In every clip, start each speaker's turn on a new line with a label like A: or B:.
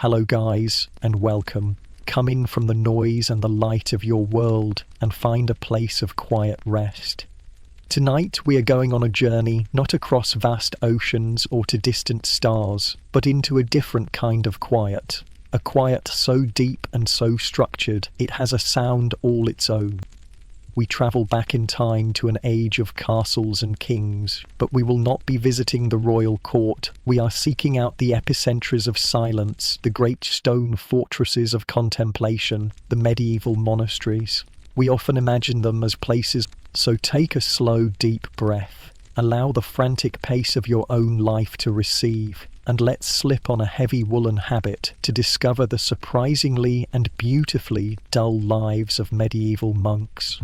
A: Hello guys, and welcome. Come in from the noise and the light of your world and find a place of quiet rest. Tonight we are going on a journey not across vast oceans or to distant stars, but into a different kind of quiet. A quiet so deep and so structured, it has a sound all its own. We travel back in time to an age of castles and kings, but we will not be visiting the royal court. We are seeking out the epicenters of silence, the great stone fortresses of contemplation, the medieval monasteries. We often imagine them as places, so take a slow, deep breath. Allow the frantic pace of your own life to receive, and let's slip on a heavy woolen habit to discover the surprisingly and beautifully dull lives of medieval monks.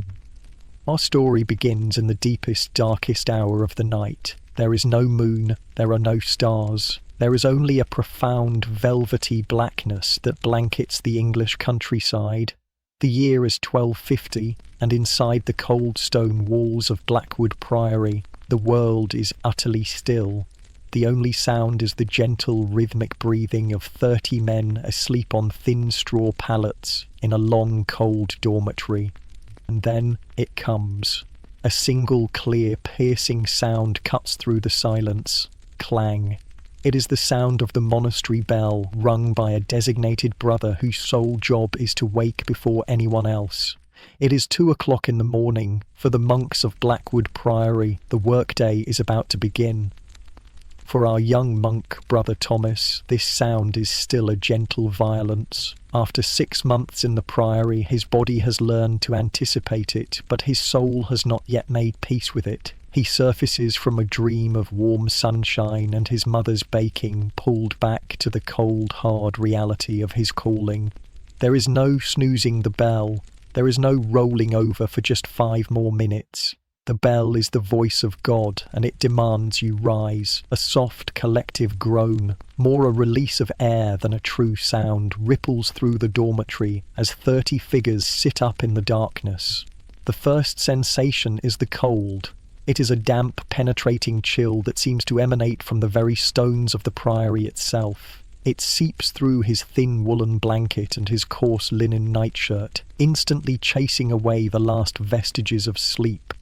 A: Our story begins in the deepest, darkest hour of the night. There is no moon, there are no stars. There is only a profound, velvety blackness that blankets the English countryside. The year is 1250, and inside the cold stone walls of Blackwood Priory, the world is utterly still. The only sound is the gentle, rhythmic breathing of 30 men asleep on thin straw pallets in a long, cold dormitory. And then it comes. A single clear, piercing sound cuts through the silence. Clang. It is the sound of the monastery bell, rung by a designated brother whose sole job is to wake before anyone else. It is 2 o'clock in the morning. For the monks of Blackwood Priory, the workday is about to begin. For our young monk, Brother Thomas, this sound is still a gentle violence. After 6 months in the priory, his body has learned to anticipate it, but his soul has not yet made peace with it. He surfaces from a dream of warm sunshine and his mother's baking, pulled back to the cold, hard reality of his calling. There is no snoozing the bell. There is no rolling over for just 5 more minutes. The bell is the voice of God, and it demands you rise. A soft, collective groan, more a release of air than a true sound, ripples through the dormitory as 30 figures sit up in the darkness. The first sensation is the cold. It is a damp, penetrating chill that seems to emanate from the very stones of the priory itself. It seeps through his thin woolen blanket and his coarse linen nightshirt, instantly chasing away the last vestiges of sleep.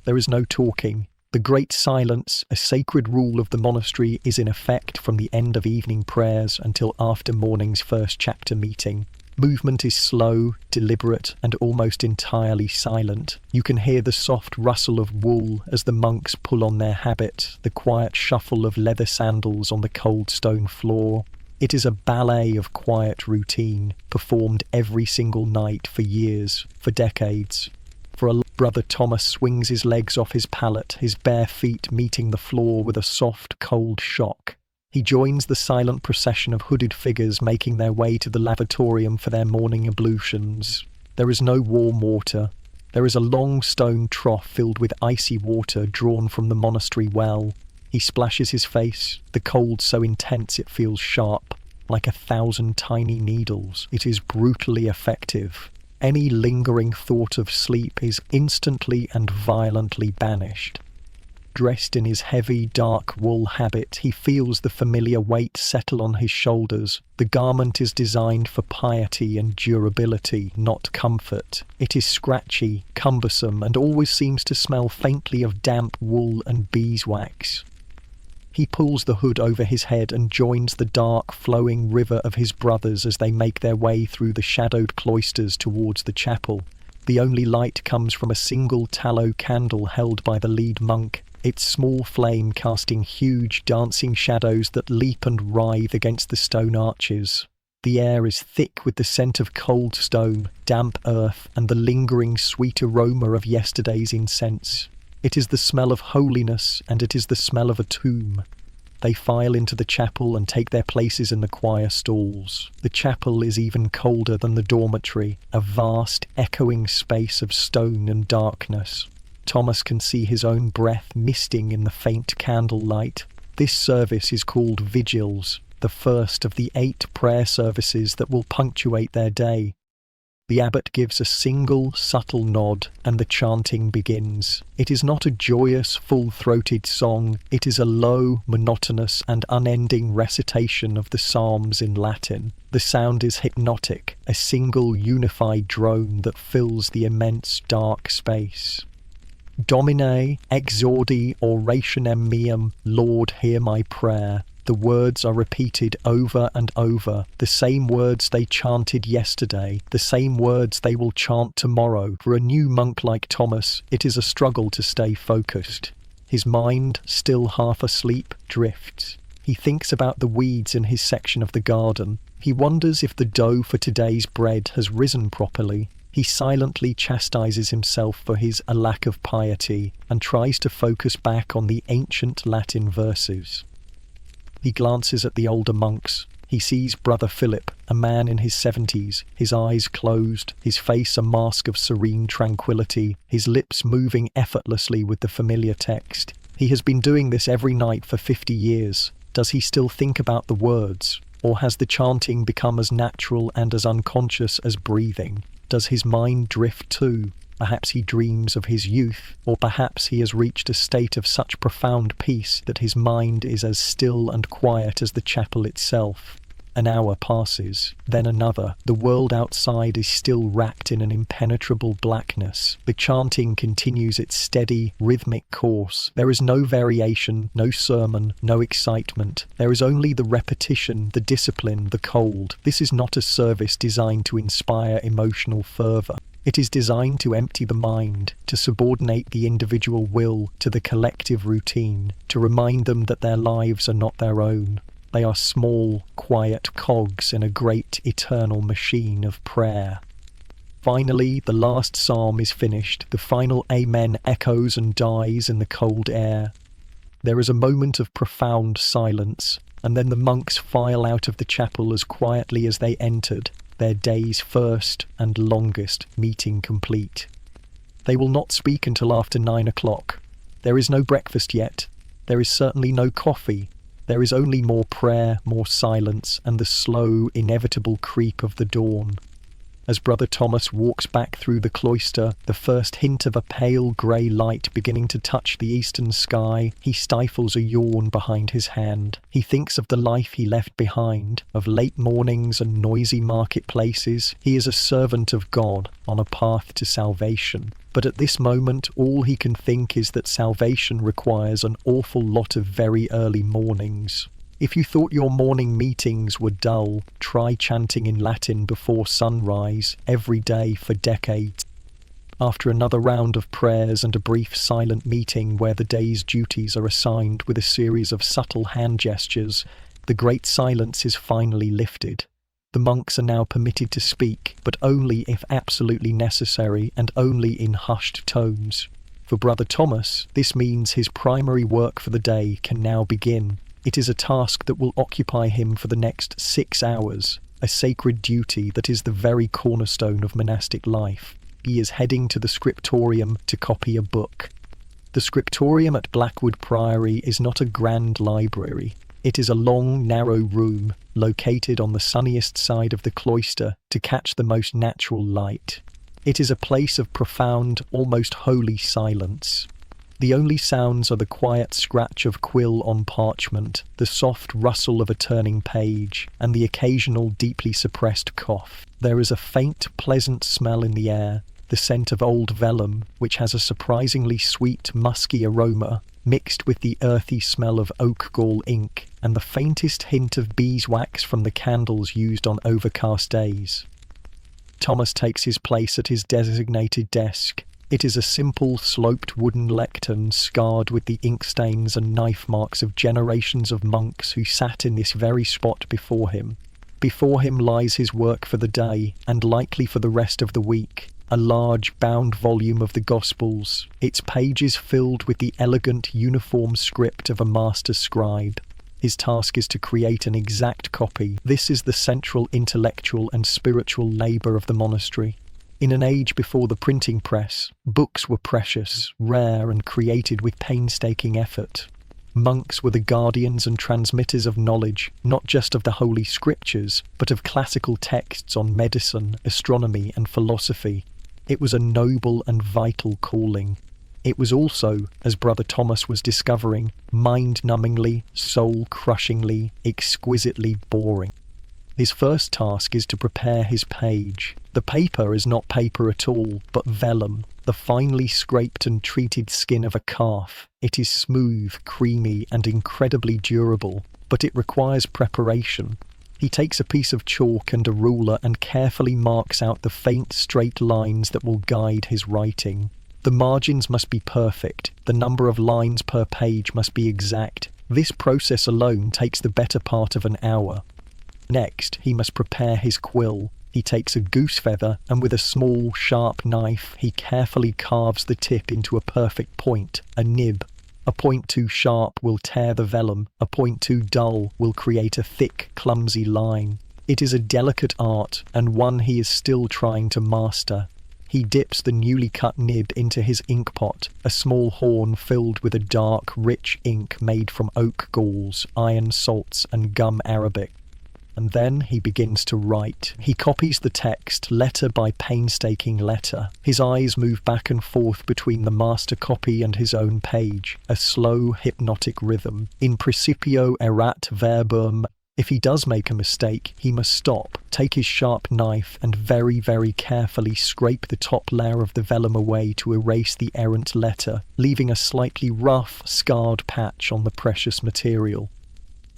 A: There is no talking. The great silence, a sacred rule of the monastery, is in effect from the end of evening prayers until after morning's first chapter meeting. Movement is slow, deliberate, and almost entirely silent. You can hear the soft rustle of wool as the monks pull on their habit, the quiet shuffle of leather sandals on the cold stone floor. It is a ballet of quiet routine, performed every single night for years, for decades. For Brother Thomas swings his legs off his pallet, his bare feet meeting the floor with a soft, cold shock. He joins the silent procession of hooded figures making their way to the lavatorium for their morning ablutions. There is no warm water. There is a long stone trough filled with icy water drawn from the monastery well. He splashes his face, the cold so intense it feels sharp, like 1,000 tiny needles. It is brutally effective. Any lingering thought of sleep is instantly and violently banished. Dressed in his heavy, dark wool habit, he feels the familiar weight settle on his shoulders. The garment is designed for piety and durability, not comfort. It is scratchy, cumbersome, and always seems to smell faintly of damp wool and beeswax. He pulls the hood over his head and joins the dark, flowing river of his brothers as they make their way through the shadowed cloisters towards the chapel. The only light comes from a single tallow candle held by the lead monk, its small flame casting huge, dancing shadows that leap and writhe against the stone arches. The air is thick with the scent of cold stone, damp earth, and the lingering sweet aroma of yesterday's incense. It is the smell of holiness, and it is the smell of a tomb. They file into the chapel and take their places in the choir stalls. The chapel is even colder than the dormitory, a vast, echoing space of stone and darkness. Thomas can see his own breath misting in the faint candlelight. This service is called Vigils, the first of the 8 prayer services that will punctuate their day. The abbot gives a single, subtle nod, and the chanting begins. It is not a joyous, full-throated song. It is a low, monotonous, and unending recitation of the Psalms in Latin. The sound is hypnotic, a single, unified drone that fills the immense, dark space. Domine, exaudi orationem meum, Lord, hear my prayer. The words are repeated over and over, the same words they chanted yesterday, the same words they will chant tomorrow. For a new monk like Thomas, it is a struggle to stay focused. His mind, still half asleep, drifts. He thinks about the weeds in his section of the garden. He wonders if the dough for today's bread has risen properly. He silently chastises himself for his lack of piety and tries to focus back on the ancient Latin verses. He glances at the older monks. He sees Brother Philip, a man in his 70s, his eyes closed, his face a mask of serene tranquility, his lips moving effortlessly with the familiar text. He has been doing this every night for 50 years. Does he still think about the words? Or has the chanting become as natural and as unconscious as breathing? Does his mind drift too? Perhaps he dreams of his youth, or perhaps he has reached a state of such profound peace that his mind is as still and quiet as the chapel itself. An hour passes, then another. The world outside is still wrapped in an impenetrable blackness. The chanting continues its steady, rhythmic course. There is no variation, no sermon, no excitement. There is only the repetition, the discipline, the cold. This is not a service designed to inspire emotional fervour. It is designed to empty the mind, to subordinate the individual will to the collective routine, to remind them that their lives are not their own. They are small, quiet cogs in a great, eternal machine of prayer. Finally, the last psalm is finished. The final Amen echoes and dies in the cold air. There is a moment of profound silence, and then the monks file out of the chapel as quietly as they entered, their day's first and longest meeting complete. They will not speak until after 9 o'clock. There is no breakfast yet. There is certainly no coffee. There is only more prayer, more silence, and the slow, inevitable creep of the dawn. As Brother Thomas walks back through the cloister, the first hint of a pale grey light beginning to touch the eastern sky, he stifles a yawn behind his hand. He thinks of the life he left behind, of late mornings and noisy marketplaces. He is a servant of God on a path to salvation. But at this moment, all he can think is that salvation requires an awful lot of very early mornings. If you thought your morning meetings were dull, try chanting in Latin before sunrise, every day for decades. After another round of prayers and a brief silent meeting where the day's duties are assigned with a series of subtle hand gestures, the great silence is finally lifted. The monks are now permitted to speak, but only if absolutely necessary and only in hushed tones. For Brother Thomas, this means his primary work for the day can now begin. It is a task that will occupy him for the next 6 hours, a sacred duty that is the very cornerstone of monastic life. He is heading to the scriptorium to copy a book. The scriptorium at Blackwood Priory is not a grand library. It is a long, narrow room located on the sunniest side of the cloister to catch the most natural light. It is a place of profound, almost holy silence. The only sounds are the quiet scratch of quill on parchment, the soft rustle of a turning page, and the occasional deeply suppressed cough. There is a faint, pleasant smell in the air, the scent of old vellum, which has a surprisingly sweet, musky aroma, mixed with the earthy smell of oak gall ink, and the faintest hint of beeswax from the candles used on overcast days. Thomas takes his place at his designated desk. It is a simple, sloped wooden lectern scarred with the ink stains and knife marks of generations of monks who sat in this very spot before him. Before him lies his work for the day, and likely for the rest of the week, a large bound volume of the Gospels, its pages filled with the elegant, uniform script of a master scribe. His task is to create an exact copy. This is the central intellectual and spiritual labour of the monastery. In an age before the printing press, books were precious, rare, and created with painstaking effort. Monks were the guardians and transmitters of knowledge, not just of the holy scriptures, but of classical texts on medicine, astronomy, and philosophy. It was a noble and vital calling. It was also, as Brother Thomas was discovering, mind-numbingly, soul-crushingly, exquisitely boring. His first task is to prepare his page. The paper is not paper at all, but vellum, the finely scraped and treated skin of a calf. It is smooth, creamy, and incredibly durable, but it requires preparation. He takes a piece of chalk and a ruler and carefully marks out the faint, straight lines that will guide his writing. The margins must be perfect. The number of lines per page must be exact. This process alone takes the better part of an hour. Next, he must prepare his quill. He takes a goose feather and with a small, sharp knife, he carefully carves the tip into a perfect point, a nib. A point too sharp will tear the vellum. A point too dull will create a thick, clumsy line. It is a delicate art, and one he is still trying to master. He dips the newly cut nib into his ink pot, a small horn filled with a dark, rich ink made from oak galls, iron salts, and gum arabic. And then he begins to write. He copies the text, letter by painstaking letter. His eyes move back and forth between the master copy and his own page, a slow, hypnotic rhythm. In principio erat verbum. If he does make a mistake, he must stop, take his sharp knife, and very, very carefully scrape the top layer of the vellum away to erase the errant letter, leaving a slightly rough, scarred patch on the precious material.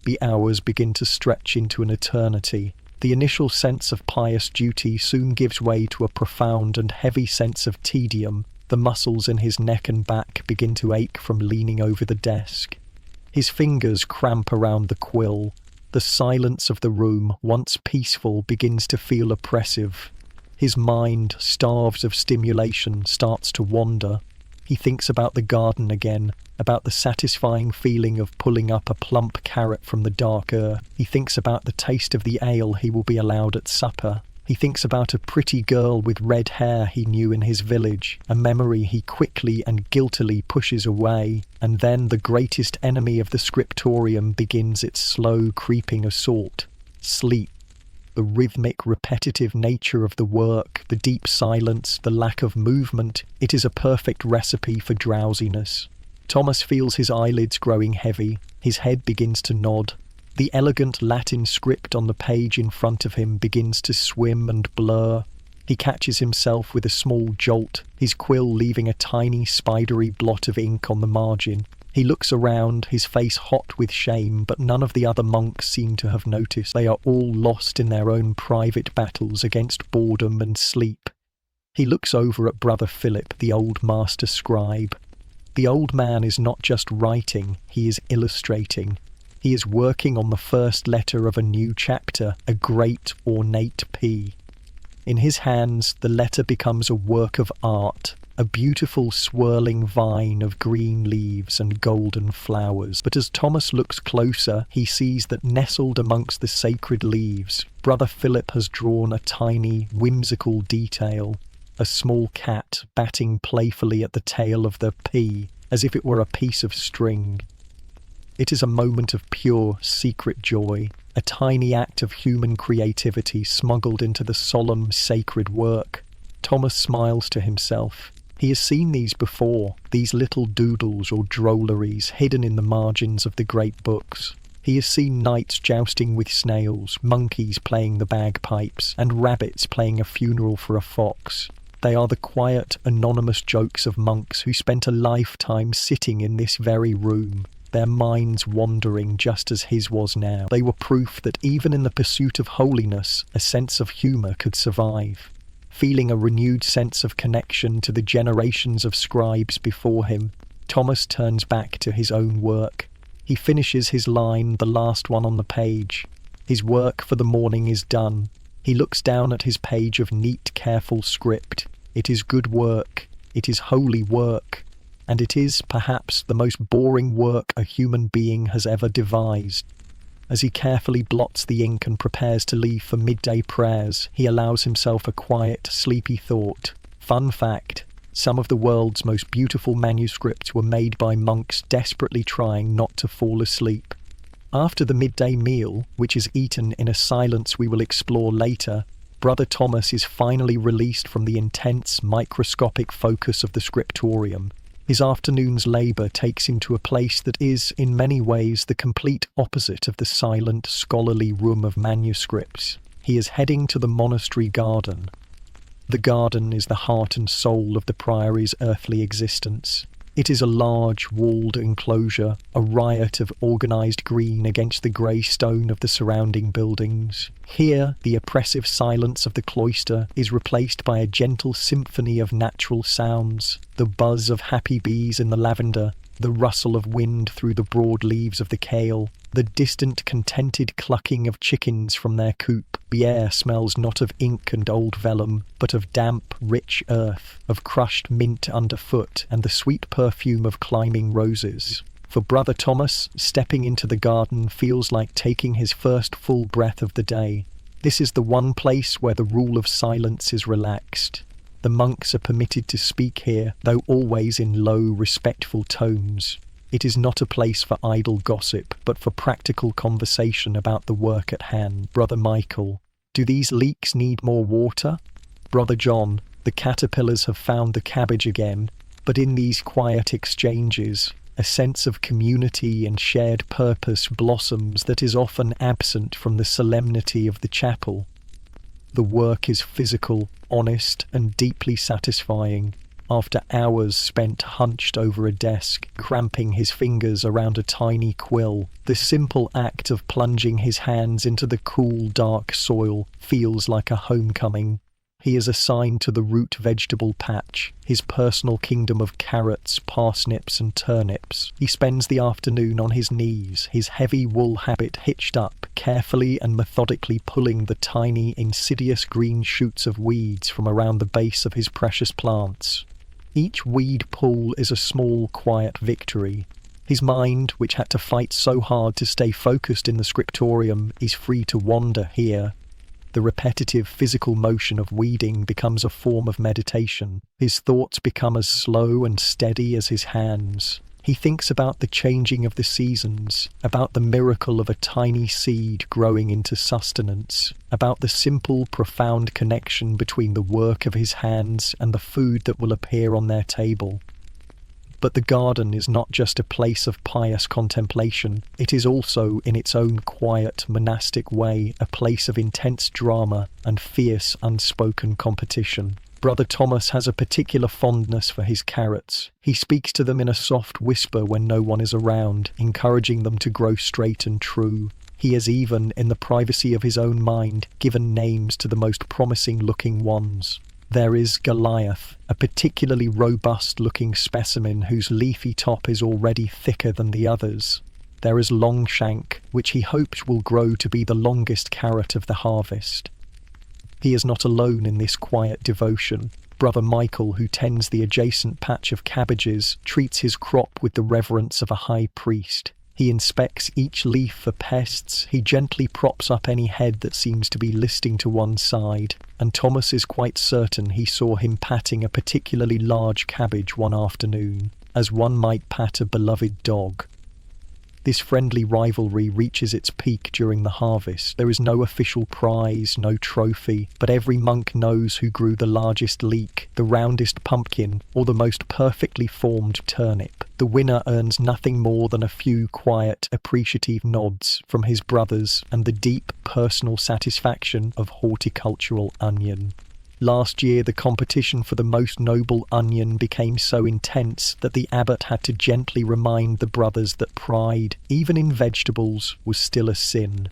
A: The hours begin to stretch into an eternity. The initial sense of pious duty soon gives way to a profound and heavy sense of tedium. The muscles in his neck and back begin to ache from leaning over the desk. His fingers cramp around the quill. The silence of the room, once peaceful, begins to feel oppressive. His mind, starved of stimulation, starts to wander. He thinks about the garden again, about the satisfying feeling of pulling up a plump carrot from the dark earth. He thinks about the taste of the ale he will be allowed at supper. He thinks about a pretty girl with red hair he knew in his village, a memory he quickly and guiltily pushes away. And then the greatest enemy of the scriptorium begins its slow creeping assault: sleep. The rhythmic, repetitive nature of the work, the deep silence, the lack of movement, it is a perfect recipe for drowsiness. Thomas feels his eyelids growing heavy. His head begins to nod. The elegant Latin script on the page in front of him begins to swim and blur. He catches himself with a small jolt, his quill leaving a tiny, spidery blot of ink on the margin. He looks around, his face hot with shame, but none of the other monks seem to have noticed. They are all lost in their own private battles against boredom and sleep. He looks over at Brother Philip, the old master scribe. The old man is not just writing, he is illustrating. He is working on the first letter of a new chapter, a great ornate P. In his hands, the letter becomes a work of art, a beautiful swirling vine of green leaves and golden flowers. But as Thomas looks closer, he sees that nestled amongst the sacred leaves, Brother Philip has drawn a tiny, whimsical detail. A small cat batting playfully at the tail of the P, as if it were a piece of string. It is a moment of pure, secret joy, a tiny act of human creativity smuggled into the solemn, sacred work. Thomas smiles to himself. He has seen these before, these little doodles or drolleries hidden in the margins of the great books. He has seen knights jousting with snails, monkeys playing the bagpipes, and rabbits playing a funeral for a fox. They are the quiet, anonymous jokes of monks who spent a lifetime sitting in this very room, their minds wandering just as his was now. They were proof that even in the pursuit of holiness, a sense of humour could survive. Feeling a renewed sense of connection to the generations of scribes before him, Thomas turns back to his own work. He finishes his line, the last one on the page. His work for the morning is done. He looks down at his page of neat, careful script. It is good work. It is holy work. And it is, perhaps, the most boring work a human being has ever devised. As he carefully blots the ink and prepares to leave for midday prayers, he allows himself a quiet, sleepy thought. Fun fact: Some of the world's most beautiful manuscripts were made by monks desperately trying not to fall asleep. After the midday meal, which is eaten in a silence we will explore later, Brother Thomas is finally released from the intense, microscopic focus of the scriptorium. His afternoon's labour takes him to a place that is, in many ways, the complete opposite of the silent, scholarly room of manuscripts. He is heading to the monastery garden. The garden is the heart and soul of the priory's earthly existence. It is a large, walled enclosure, a riot of organised green against the grey stone of the surrounding buildings. Here, the oppressive silence of the cloister is replaced by a gentle symphony of natural sounds, the buzz of happy bees in the lavender, the rustle of wind through the broad leaves of the kale, the distant contented clucking of chickens from their coop. The air smells not of ink and old vellum, but of damp, rich earth, of crushed mint underfoot, and the sweet perfume of climbing roses. For Brother Thomas, stepping into the garden feels like taking his first full breath of the day. This is the one place where the rule of silence is relaxed. The monks are permitted to speak here, though always in low, respectful tones. It is not a place for idle gossip, but for practical conversation about the work at hand. Brother Michael, do these leeks need more water? Brother John, the caterpillars have found the cabbage again, but in these quiet exchanges, a sense of community and shared purpose blossoms that is often absent from the solemnity of the chapel. The work is physical, honest, and deeply satisfying. After hours spent hunched over a desk, cramping his fingers around a tiny quill, the simple act of plunging his hands into the cool, dark soil feels like a homecoming. He is assigned to the root vegetable patch, his personal kingdom of carrots, parsnips, and turnips. He spends the afternoon on his knees, his heavy wool habit hitched up, carefully and methodically pulling the tiny, insidious green shoots of weeds from around the base of his precious plants. Each weed pull is a small, quiet victory. His mind, which had to fight so hard to stay focused in the scriptorium, is free to wander here. The repetitive physical motion of weeding becomes a form of meditation. His thoughts become as slow and steady as his hands. He thinks about the changing of the seasons, about the miracle of a tiny seed growing into sustenance, about the simple, profound connection between the work of his hands and the food that will appear on their table. But the garden is not just a place of pious contemplation, it is also, in its own quiet, monastic way, a place of intense drama and fierce, unspoken competition. Brother Thomas has a particular fondness for his carrots. He speaks to them in a soft whisper when no one is around, encouraging them to grow straight and true. He has even, in the privacy of his own mind, given names to the most promising-looking ones. There is Goliath, a particularly robust-looking specimen whose leafy top is already thicker than the others. There is Longshank, which he hopes will grow to be the longest carrot of the harvest. He is not alone in this quiet devotion. Brother Michael, who tends the adjacent patch of cabbages, treats his crop with the reverence of a high priest. He inspects each leaf for pests, he gently props up any head that seems to be listing to one side, and Thomas is quite certain he saw him patting a particularly large cabbage one afternoon, as one might pat a beloved dog. This friendly rivalry reaches its peak during the harvest. There is no official prize, no trophy, but every monk knows who grew the largest leek, the roundest pumpkin, or the most perfectly formed turnip. The winner earns nothing more than a few quiet, appreciative nods from his brothers and the deep, personal satisfaction of horticultural onion. Last year, the competition for the most noble onion became so intense that the abbot had to gently remind the brothers that pride, even in vegetables, was still a sin.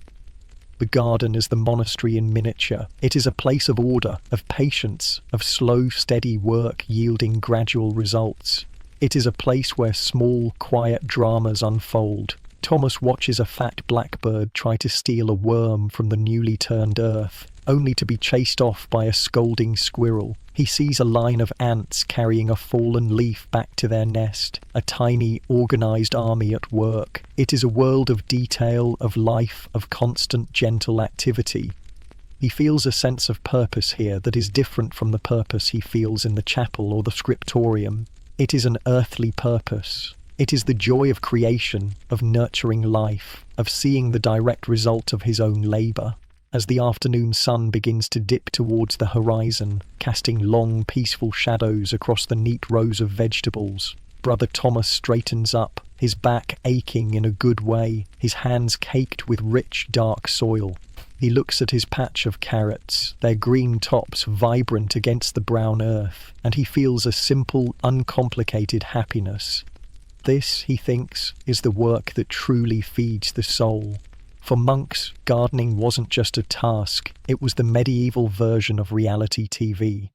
A: The garden is the monastery in miniature. It is a place of order, of patience, of slow, steady work yielding gradual results. It is a place where small, quiet dramas unfold. Thomas watches a fat blackbird try to steal a worm from the newly turned earth, only to be chased off by a scolding squirrel. He sees a line of ants carrying a fallen leaf back to their nest, a tiny, organised army at work. It is a world of detail, of life, of constant, gentle activity. He feels a sense of purpose here that is different from the purpose he feels in the chapel or the scriptorium. It is an earthly purpose. It is the joy of creation, of nurturing life, of seeing the direct result of his own labour. As the afternoon sun begins to dip towards the horizon, casting long, peaceful shadows across the neat rows of vegetables, Brother Thomas straightens up, his back aching in a good way, his hands caked with rich, dark soil. He looks at his patch of carrots, their green tops vibrant against the brown earth, and he feels a simple, uncomplicated happiness. This, he thinks, is the work that truly feeds the soul. For monks, gardening wasn't just a task, it was the medieval version of reality TV.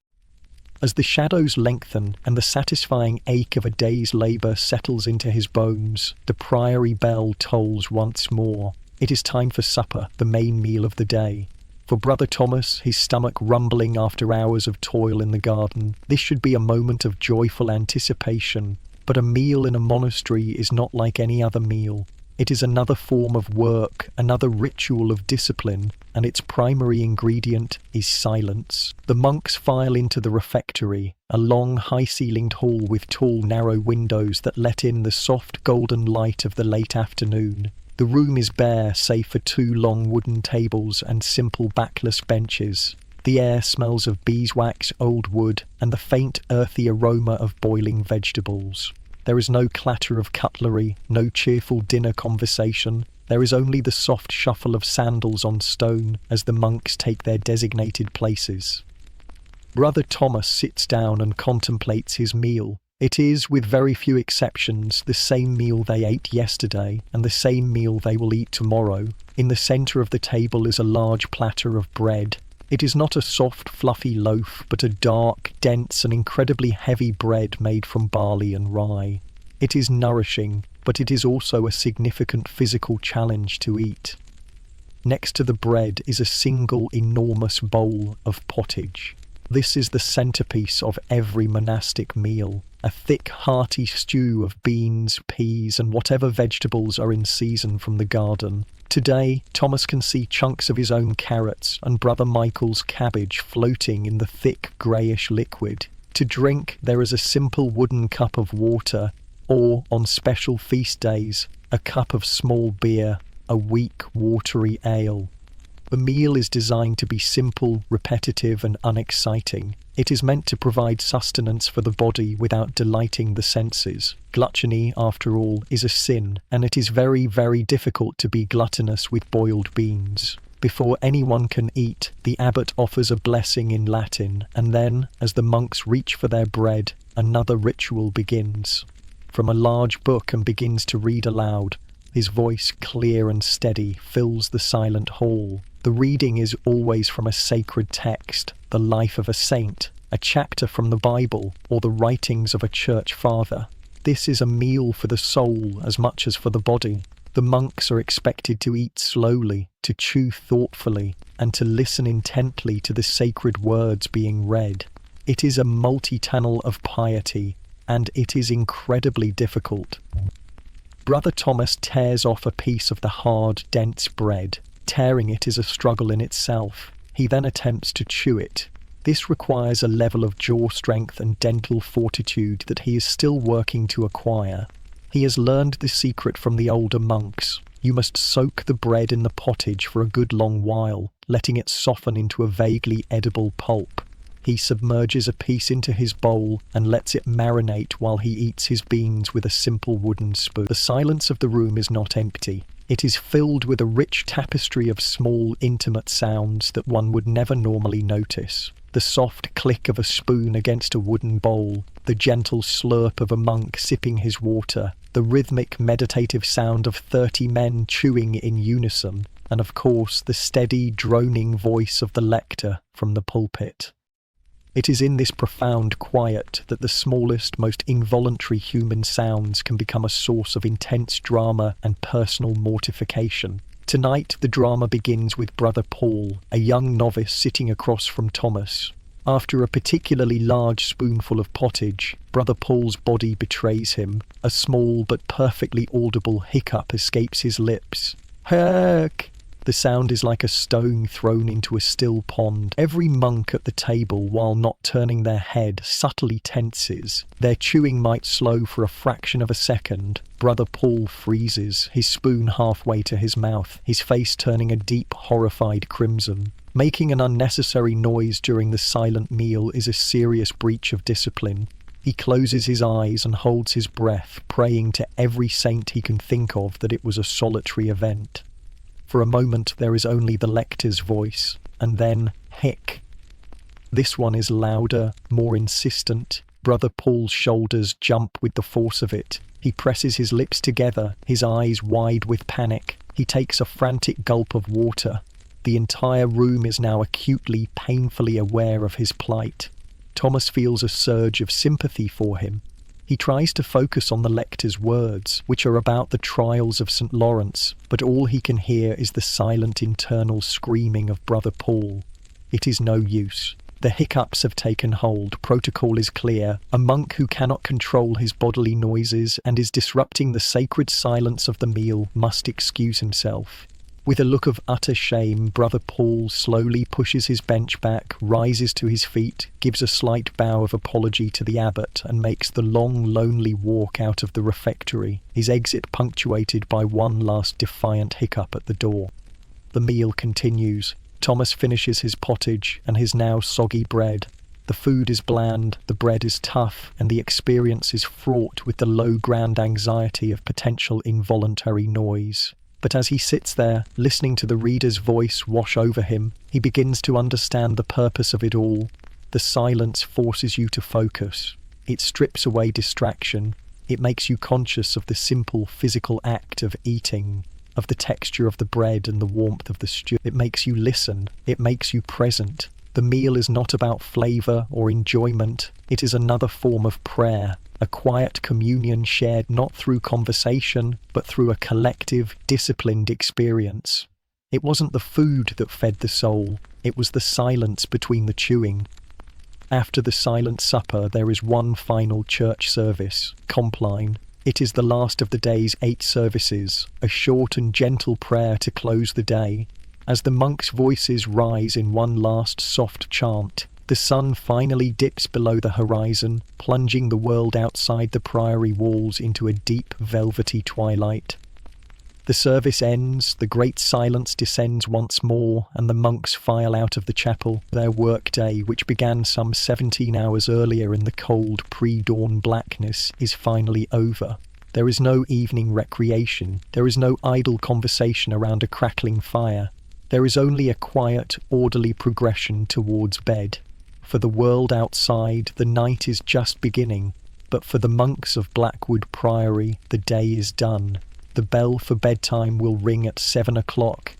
A: As the shadows lengthen and the satisfying ache of a day's labour settles into his bones, the priory bell tolls once more. It is time for supper, the main meal of the day. For Brother Thomas, his stomach rumbling after hours of toil in the garden, this should be a moment of joyful anticipation. But a meal in a monastery is not like any other meal. It is another form of work, another ritual of discipline, and its primary ingredient is silence. The monks file into the refectory, a long, high-ceilinged hall with tall, narrow windows that let in the soft, golden light of the late afternoon. The room is bare, save for 2 long wooden tables and simple backless benches. The air smells of beeswax, old wood, and the faint, earthy aroma of boiling vegetables. There is no clatter of cutlery, no cheerful dinner conversation. There is only the soft shuffle of sandals on stone as the monks take their designated places. Brother Thomas sits down and contemplates his meal. It is, with very few exceptions, the same meal they ate yesterday and the same meal they will eat tomorrow. In the centre of the table is a large platter of bread. It is not a soft, fluffy loaf, but a dark, dense and incredibly heavy bread made from barley and rye. It is nourishing, but it is also a significant physical challenge to eat. Next to the bread is a single enormous bowl of pottage. This is the centerpiece of every monastic meal, a thick, hearty stew of beans, peas, and whatever vegetables are in season from the garden. Today, Thomas can see chunks of his own carrots and Brother Michael's cabbage floating in the thick, greyish liquid. To drink, there is a simple wooden cup of water, or, on special feast days, a cup of small beer, a weak, watery ale. The meal is designed to be simple, repetitive, and unexciting. It is meant to provide sustenance for the body without delighting the senses. Gluttony, after all, is a sin, and it is very, very difficult to be gluttonous with boiled beans. Before anyone can eat, the abbot offers a blessing in Latin, and then, as the monks reach for their bread, another ritual begins. From a large book and begins to read aloud. His voice, clear and steady, fills the silent hall. The reading is always from a sacred text, the life of a saint, a chapter from the Bible, or the writings of a church father. This is a meal for the soul as much as for the body. The monks are expected to eat slowly, to chew thoughtfully, and to listen intently to the sacred words being read. It is a multi-tunnel of piety, and it is incredibly difficult. Brother Thomas tears off a piece of the hard, dense bread. Tearing it is a struggle in itself. He then attempts to chew it. This requires a level of jaw strength and dental fortitude that he is still working to acquire. He has learned the secret from the older monks. You must soak the bread in the pottage for a good long while, letting it soften into a vaguely edible pulp. He submerges a piece into his bowl and lets it marinate while he eats his beans with a simple wooden spoon. The silence of the room is not empty. It is filled with a rich tapestry of small, intimate sounds that one would never normally notice. The soft click of a spoon against a wooden bowl, the gentle slurp of a monk sipping his water, the rhythmic, meditative sound of 30 men chewing in unison, and of course the steady, droning voice of the lector from the pulpit. It is in this profound quiet that the smallest, most involuntary human sounds can become a source of intense drama and personal mortification. Tonight, the drama begins with Brother Paul, a young novice sitting across from Thomas. After a particularly large spoonful of pottage, Brother Paul's body betrays him. A small but perfectly audible hiccup escapes his lips. "Heck!" The sound is like a stone thrown into a still pond. Every monk at the table, while not turning their head, subtly tenses. Their chewing might slow for a fraction of a second. Brother Paul freezes, his spoon halfway to his mouth, his face turning a deep, horrified crimson. Making an unnecessary noise during the silent meal is a serious breach of discipline. He closes his eyes and holds his breath, praying to every saint he can think of that it was a solitary event. For a moment there is only the lector's voice, and then hic. This one is louder, more insistent. Brother Paul's shoulders jump with the force of it. He presses his lips together, his eyes wide with panic. He takes a frantic gulp of water. The entire room is now acutely, painfully aware of his plight. Thomas feels a surge of sympathy for him. He tries to focus on the lector's words, which are about the trials of St. Lawrence, but all he can hear is the silent internal screaming of Brother Paul. It is no use. The hiccups have taken hold, protocol is clear. A monk who cannot control his bodily noises and is disrupting the sacred silence of the meal must excuse himself. With a look of utter shame, Brother Paul slowly pushes his bench back, rises to his feet, gives a slight bow of apology to the abbot, and makes the long, lonely walk out of the refectory, his exit punctuated by one last defiant hiccup at the door. The meal continues. Thomas finishes his pottage and his now soggy bread. The food is bland, the bread is tough, and the experience is fraught with the low-ground anxiety of potential involuntary noise. But as he sits there, listening to the reader's voice wash over him, he begins to understand the purpose of it all. The silence forces you to focus. It strips away distraction. It makes you conscious of the simple physical act of eating, of the texture of the bread and the warmth of the stew. It makes you listen. It makes you present. The meal is not about flavour or enjoyment. It is another form of prayer, a quiet communion shared not through conversation, but through a collective, disciplined experience. It wasn't the food that fed the soul, it was the silence between the chewing. After the silent supper, there is one final church service, Compline. It is the last of the day's 8 services, a short and gentle prayer to close the day. As the monks' voices rise in one last soft chant, the sun finally dips below the horizon, plunging the world outside the priory walls into a deep, velvety twilight. The service ends, the great silence descends once more, and the monks file out of the chapel. Their workday, which began some 17 hours earlier in the cold pre-dawn blackness, is finally over. There is no evening recreation. There is no idle conversation around a crackling fire. There is only a quiet, orderly progression towards bed. For the world outside, the night is just beginning, but for the monks of Blackwood Priory, the day is done. The bell for bedtime will ring at 7 o'clock.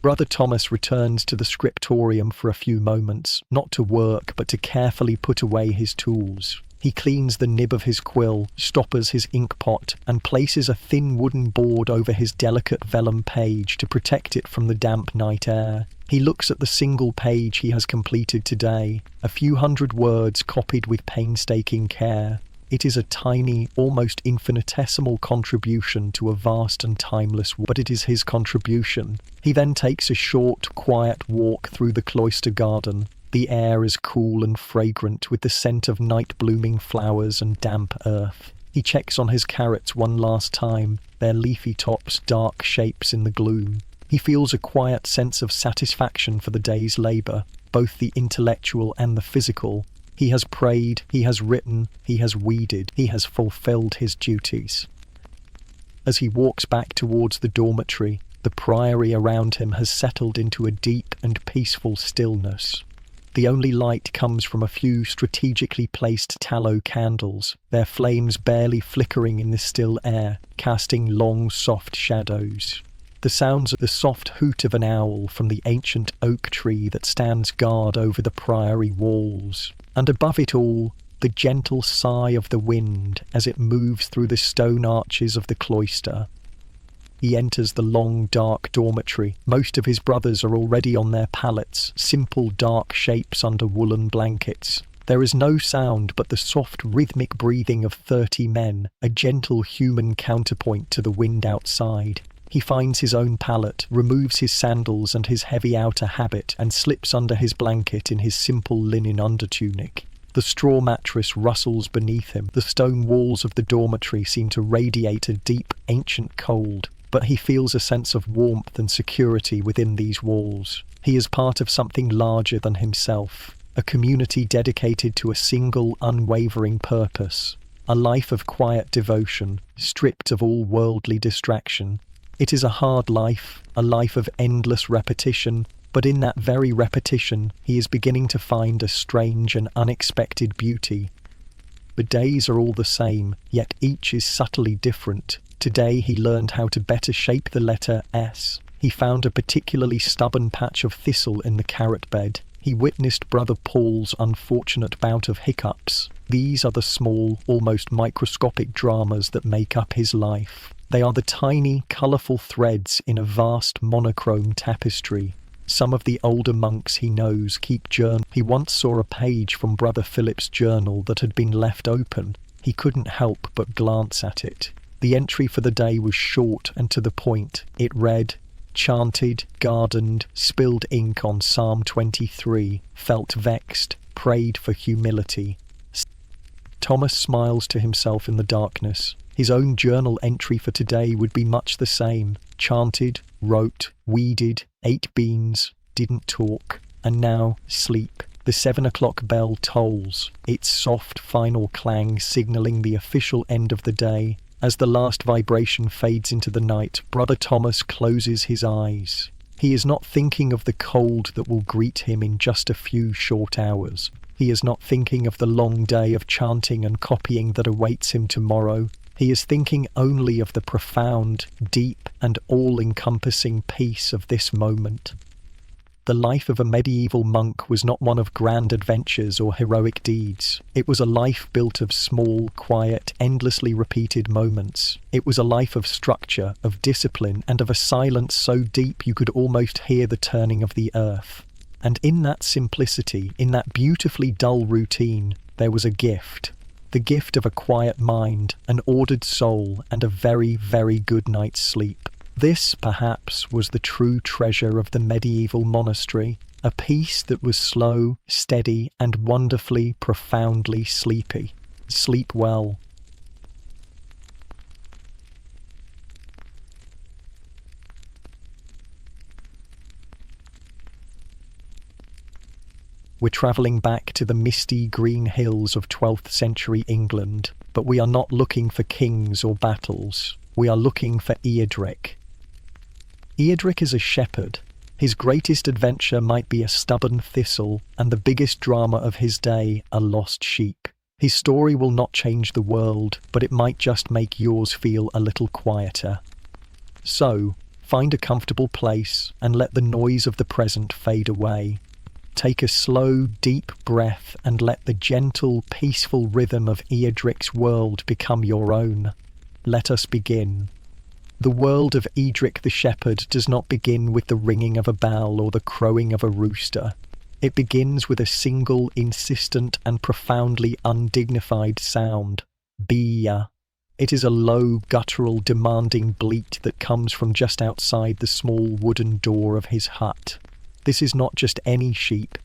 A: Brother Thomas returns to the scriptorium for a few moments, not to work, but to carefully put away his tools. He cleans the nib of his quill, stoppers his inkpot, and places a thin wooden board over his delicate vellum page to protect it from the damp night air. He looks at the single page he has completed today, a few hundred words copied with painstaking care. It is a tiny, almost infinitesimal contribution to a vast and timeless work, but it is his contribution. He then takes a short, quiet walk through the cloister garden. The air is cool and fragrant with the scent of night-blooming flowers and damp earth. He checks on his carrots one last time, their leafy tops dark shapes in the gloom. He feels a quiet sense of satisfaction for the day's labour, both the intellectual and the physical. He has prayed, he has written, he has weeded, he has fulfilled his duties. As he walks back towards the dormitory, the priory around him has settled into a deep and peaceful stillness. The only light comes from a few strategically placed tallow candles, their flames barely flickering in the still air, casting long, soft shadows. The sounds of the soft hoot of an owl from the ancient oak tree that stands guard over the priory walls, and above it all, the gentle sigh of the wind as it moves through the stone arches of the cloister. He enters the long, dark dormitory. Most of his brothers are already on their pallets, simple, dark shapes under woolen blankets. There is no sound but the soft, rhythmic breathing of 30 men, a gentle human counterpoint to the wind outside. He finds his own pallet, removes his sandals and his heavy outer habit, and slips under his blanket in his simple linen undertunic. The straw mattress rustles beneath him. The stone walls of the dormitory seem to radiate a deep, ancient cold, but he feels a sense of warmth and security within these walls. He is part of something larger than himself, a community dedicated to a single, unwavering purpose, a life of quiet devotion, stripped of all worldly distraction. It is a hard life, a life of endless repetition, but in that very repetition, he is beginning to find a strange and unexpected beauty. The days are all the same, yet each is subtly different. Today he learned how to better shape the letter S. He found a particularly stubborn patch of thistle in the carrot bed. He witnessed Brother Paul's unfortunate bout of hiccups. These are the small, almost microscopic dramas that make up his life. They are the tiny, colourful threads in a vast monochrome tapestry. Some of the older monks he knows keep journal. He once saw a page from Brother Philip's journal that had been left open. He couldn't help but glance at it. The entry for the day was short and to the point. It read, "Chanted, gardened, spilled ink on Psalm 23, felt vexed, prayed for humility." Thomas smiles to himself in the darkness. His own journal entry for today would be much the same. Chanted, wrote, weeded, ate beans, didn't talk, and now sleep. The 7 o'clock bell tolls, its soft final clang signalling the official end of the day. As the last vibration fades into the night, Brother Thomas closes his eyes. He is not thinking of the cold that will greet him in just a few short hours. He is not thinking of the long day of chanting and copying that awaits him tomorrow. He is thinking only of the profound, deep, and all-encompassing peace of this moment. The life of a medieval monk was not one of grand adventures or heroic deeds. It was a life built of small, quiet, endlessly repeated moments. It was a life of structure, of discipline, and of a silence so deep you could almost hear the turning of the earth. And in that simplicity, in that beautifully dull routine, there was a gift. The gift of a quiet mind, an ordered soul, and a very, very good night's sleep. This, perhaps, was the true treasure of the medieval monastery, a peace that was slow, steady, and wonderfully, profoundly sleepy. Sleep well. We're travelling back to the misty green hills of 12th century England, but we are not looking for kings or battles. We are looking for Eadric. Eadric is a shepherd. His greatest adventure might be a stubborn thistle, and the biggest drama of his day, a lost sheep. His story will not change the world, but it might just make yours feel a little quieter. So, find a comfortable place and let the noise of the present fade away. Take a slow, deep breath and let the gentle, peaceful rhythm of Eadric's world become your own. Let us begin. The world of Eadric the shepherd does not begin with the ringing of a bell or the crowing of a rooster. It begins with a single, insistent and profoundly undignified sound. Bia. It is a low, guttural, demanding bleat that comes from just outside the small wooden door of his hut. This is not just any sheep.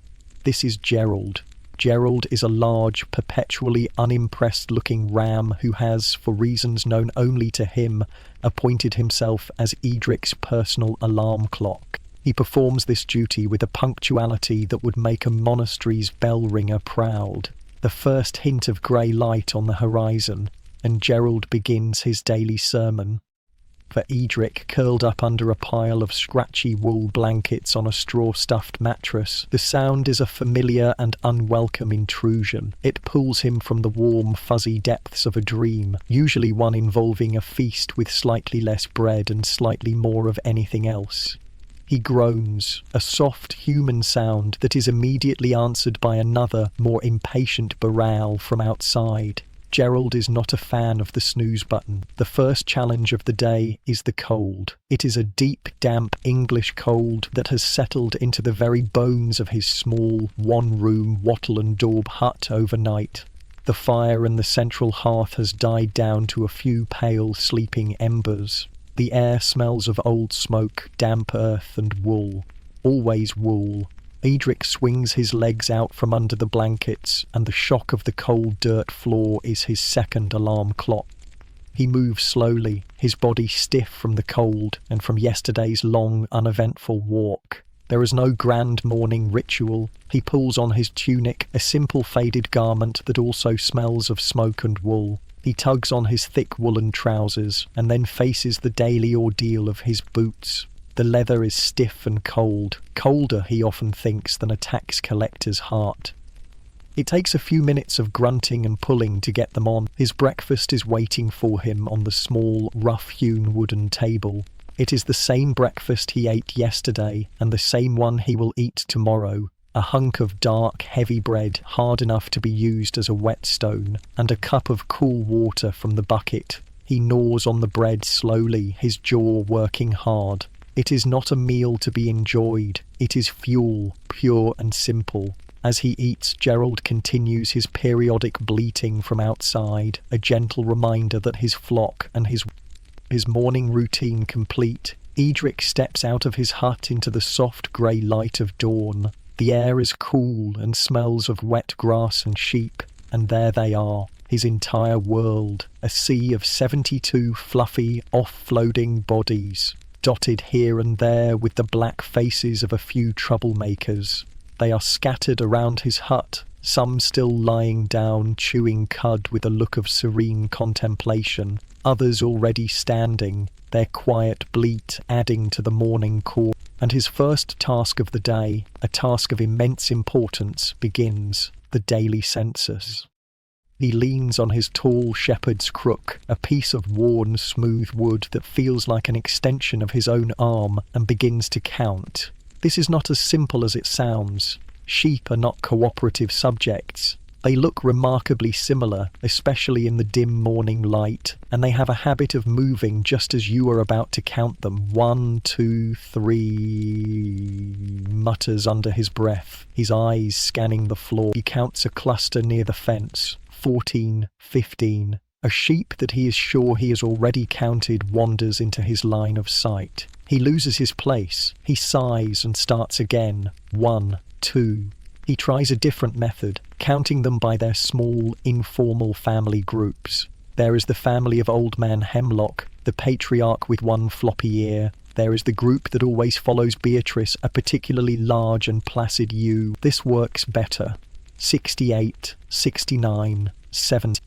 A: This is Gerald. Gerald is a large, perpetually unimpressed-looking ram who has, for reasons known only to him, appointed himself as Eadric's personal alarm clock. He performs this duty with a punctuality that would make a monastery's bell ringer proud. The first hint of grey light on the horizon, and Gerald begins his daily sermon. For Eadric, curled up under a pile of scratchy wool blankets on a straw-stuffed mattress, the sound is a familiar and unwelcome intrusion. It pulls him from the warm, fuzzy depths of a dream, usually one involving a feast with slightly less bread and slightly more of anything else. He groans, a soft, human sound that is immediately answered by another, more impatient baral from outside. Gerald is not a fan of the snooze button. The first challenge of the day is the cold. It is a deep, damp English cold that has settled into the very bones of his small, one-room wattle and daub hut overnight. The fire in the central hearth has died down to a few pale, sleeping embers. The air smells of old smoke, damp earth and wool. Always wool. Edric swings his legs out from under the blankets, and the shock of the cold dirt floor is his second alarm clock. He moves slowly, his body stiff from the cold and from yesterday's long, uneventful walk. There is no grand morning ritual. He pulls on his tunic, a simple faded garment that also smells of smoke and wool. He tugs on his thick woolen trousers, and then faces the daily ordeal of his boots. The leather is stiff and cold, colder, he often thinks, than a tax collector's heart. It takes a few minutes of grunting and pulling to get them on. His breakfast is waiting for him on the small, rough-hewn wooden table. It is the same breakfast he ate yesterday, and the same one he will eat tomorrow. A hunk of dark, heavy bread, hard enough to be used as a whetstone, and a cup of cool water from the bucket. He gnaws on the bread slowly, his jaw working hard. It is not a meal to be enjoyed. It is fuel, pure and simple. As he eats, Gerald continues his periodic bleating from outside, a gentle reminder that his flock and his morning routine complete. Edric steps out of his hut into the soft grey light of dawn. The air is cool and smells of wet grass and sheep, and there they are, his entire world, a sea of 72 fluffy, off-floating bodies, dotted here and there with the black faces of a few troublemakers. They are scattered around his hut, some still lying down, chewing cud with a look of serene contemplation, others already standing, their quiet bleat adding to the morning call. And his first task of the day, a task of immense importance, begins: the daily census. He leans on his tall shepherd's crook, a piece of worn, smooth wood that feels like an extension of his own arm, and begins to count. This is not as simple as it sounds. Sheep are not cooperative subjects. They look remarkably similar, especially in the dim morning light, and they have a habit of moving just as you are about to count them. 1, 2, 3, mutters under his breath, his eyes scanning the floor. He counts a cluster near the fence. 14, 15. A sheep that he is sure he has already counted wanders into his line of sight. He loses his place. He sighs and starts again. 1, 2. He tries a different method, counting them by their small, informal family groups. There is the family of Old Man Hemlock, the patriarch with one floppy ear. There is the group that always follows Beatrice, a particularly large and placid ewe. This works better. 68, 69, 70.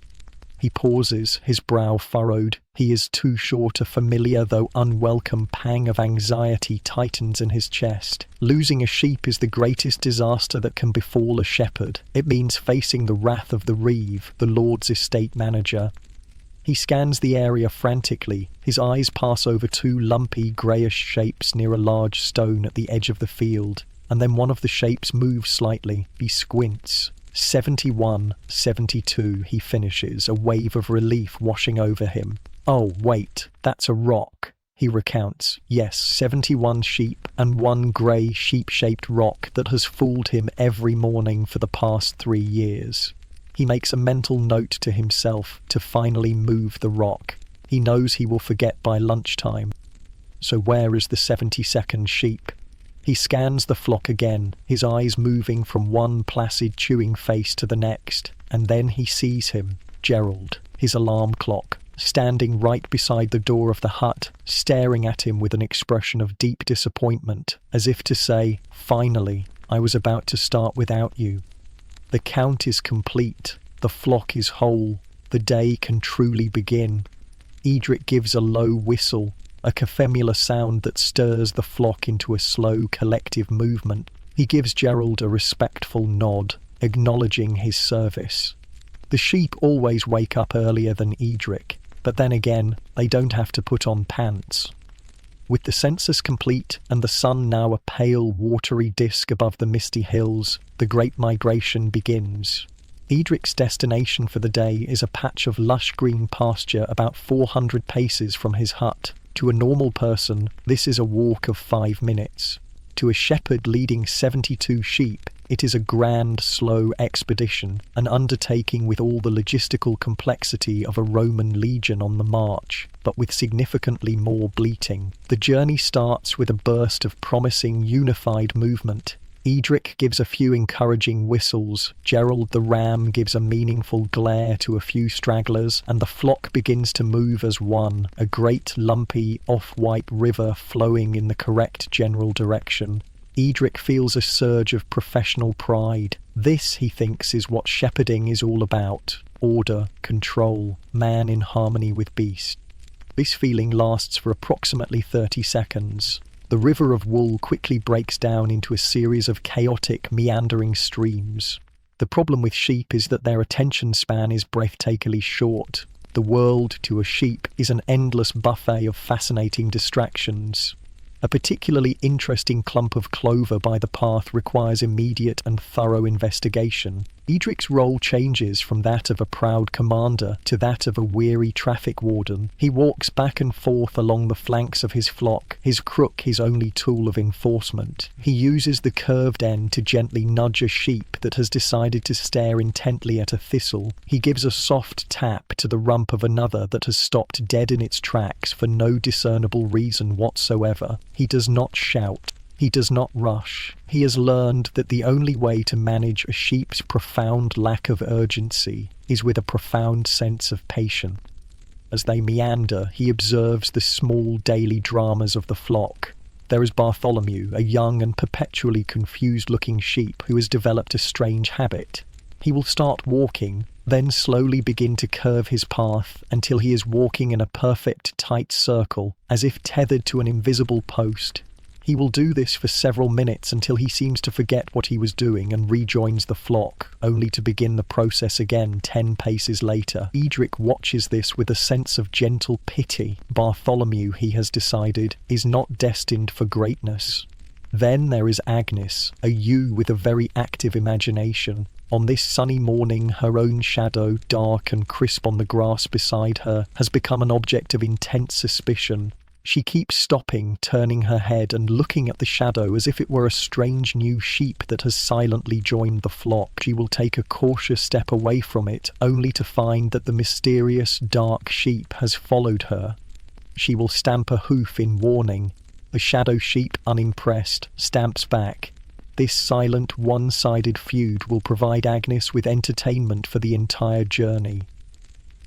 A: He pauses, his brow furrowed. He is too short. A familiar though unwelcome pang of anxiety tightens in his chest. Losing a sheep is the greatest disaster that can befall a shepherd. It means facing the wrath of the reeve, the Lord's estate manager. He scans the area frantically. His eyes pass over 2 lumpy, greyish shapes near a large stone at the edge of the field, and then one of the shapes moves slightly. He squints. 71, 72, he finishes, a wave of relief washing over him. Oh, wait, that's a rock, he recounts. Yes, 71 sheep, and one grey sheep-shaped rock that has fooled him every morning for the past 3 years. He makes a mental note to himself to finally move the rock. He knows he will forget by lunchtime. So where is the 72nd sheep? He scans the flock again, his eyes moving from one placid chewing face to the next, and then he sees him, Gerald, his alarm clock, standing right beside the door of the hut, staring at him with an expression of deep disappointment, as if to say, "Finally, I was about to start without you." The count is complete, the flock is whole, the day can truly begin. Edric gives a low whistle, a cafemula sound that stirs the flock into a slow collective movement. He gives Gerald a respectful nod, acknowledging his service. The sheep always wake up earlier than Edric, but then again, they don't have to put on pants. With the census complete and the sun now a pale, watery disk above the misty hills, the great migration begins. Edric's destination for the day is a patch of lush green pasture about 400 paces from his hut. To a normal person, this is a walk of 5 minutes. To a shepherd leading 72 sheep, It is a grand, slow expedition, an undertaking with all the logistical complexity of a Roman legion on the march, but with significantly more bleating. The journey starts with a burst of promising, unified movement. Edric gives a few encouraging whistles, Gerald the ram gives a meaningful glare to a few stragglers, and the flock begins to move as one, a great lumpy, off-white river flowing in the correct general direction. Edric feels a surge of professional pride. This, he thinks, is what shepherding is all about. Order, control, man in harmony with beast. This feeling lasts for approximately 30 seconds. The river of wool quickly breaks down into a series of chaotic, meandering streams. The problem with sheep is that their attention span is breathtakingly short. The world, to a sheep, is an endless buffet of fascinating distractions. A particularly interesting clump of clover by the path requires immediate and thorough investigation. Edric's role changes from that of a proud commander to that of a weary traffic warden. He walks back and forth along the flanks of his flock, his crook his only tool of enforcement. He uses the curved end to gently nudge a sheep that has decided to stare intently at a thistle. He gives a soft tap to the rump of another that has stopped dead in its tracks for no discernible reason whatsoever. He does not shout. He does not rush. He has learned that the only way to manage a sheep's profound lack of urgency is with a profound sense of patience. As they meander, he observes the small daily dramas of the flock. There is Bartholomew, a young and perpetually confused-looking sheep who has developed a strange habit. He will start walking, then slowly begin to curve his path until he is walking in a perfect tight circle, as if tethered to an invisible post. He will do this for several minutes until he seems to forget what he was doing and rejoins the flock, only to begin the process again 10 paces later. Edric watches this with a sense of gentle pity. Bartholomew, he has decided, is not destined for greatness. Then there is Agnes, a ewe with a very active imagination. On this sunny morning, her own shadow, dark and crisp on the grass beside her, has become an object of intense suspicion. She keeps stopping, turning her head and looking at the shadow as if it were a strange new sheep that has silently joined the flock. She will take a cautious step away from it, only to find that the mysterious, dark sheep has followed her. She will stamp a hoof in warning. The shadow sheep, unimpressed, stamps back. This silent, one-sided feud will provide Agnes with entertainment for the entire journey.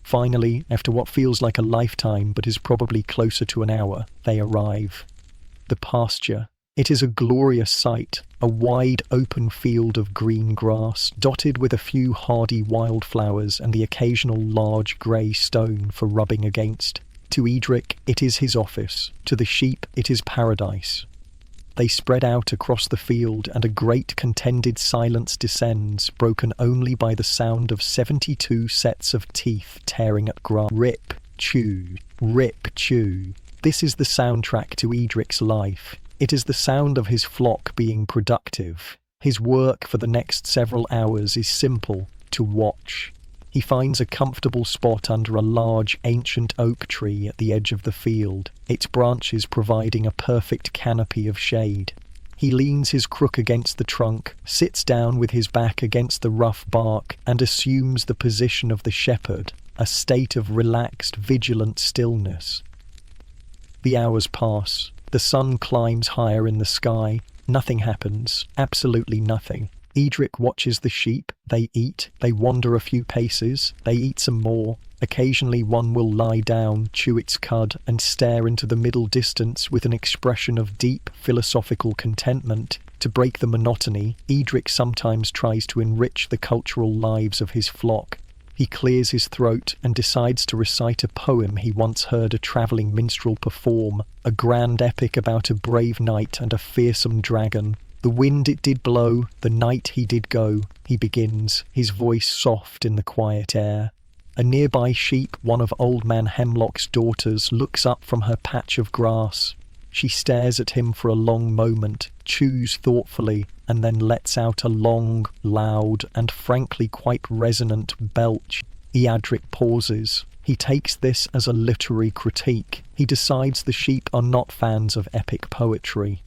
A: Finally, after what feels like a lifetime but is probably closer to an hour, they arrive. The pasture. It is a glorious sight, a wide open field of green grass, dotted with a few hardy wildflowers and the occasional large grey stone for rubbing against. To Edric, it is his office. To the sheep, it is paradise. They spread out across the field, and a great contended silence descends, broken only by the sound of 72 sets of teeth tearing at grass. Rip, chew, rip, chew. This is the soundtrack to Edric's life. It is the sound of his flock being productive. His work for the next several hours is simple: to watch. He finds a comfortable spot under a large, ancient oak tree at the edge of the field, its branches providing a perfect canopy of shade. He leans his crook against the trunk, sits down with his back against the rough bark, and assumes the position of the shepherd, a state of relaxed, vigilant stillness. The hours pass. The sun climbs higher in the sky. Nothing happens. Absolutely nothing. Edric watches the sheep. They eat, they wander a few paces, they eat some more. Occasionally one will lie down, chew its cud, and stare into the middle distance with an expression of deep, philosophical contentment. To break the monotony, Edric sometimes tries to enrich the cultural lives of his flock. He clears his throat and decides to recite a poem he once heard a travelling minstrel perform, a grand epic about a brave knight and a fearsome dragon. The wind it did blow, the night he did go, he begins, his voice soft in the quiet air. A nearby sheep, one of Old Man Hemlock's daughters, looks up from her patch of grass. She stares at him for a long moment, chews thoughtfully, and then lets out a long, loud, and frankly quite resonant belch. Edric pauses. He takes this as a literary critique. He decides the sheep are not fans of epic poetry.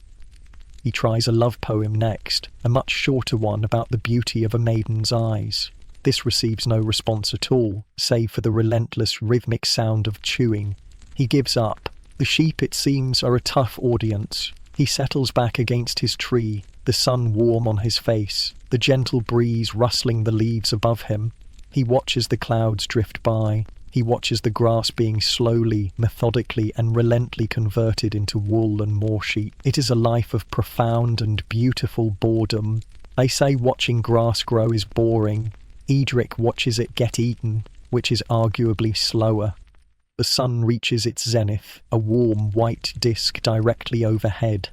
A: He tries a love poem next, a much shorter one about the beauty of a maiden's eyes. This receives no response at all, save for the relentless rhythmic sound of chewing. He gives up. The sheep, it seems, are a tough audience. He settles back against his tree, the sun warm on his face, the gentle breeze rustling the leaves above him. He watches the clouds drift by. He watches the grass being slowly, methodically, and relentlessly converted into wool and more sheep. It is a life of profound and beautiful boredom. They say watching grass grow is boring. Edric watches it get eaten, which is arguably slower. The sun reaches its zenith, a warm white disk directly overhead.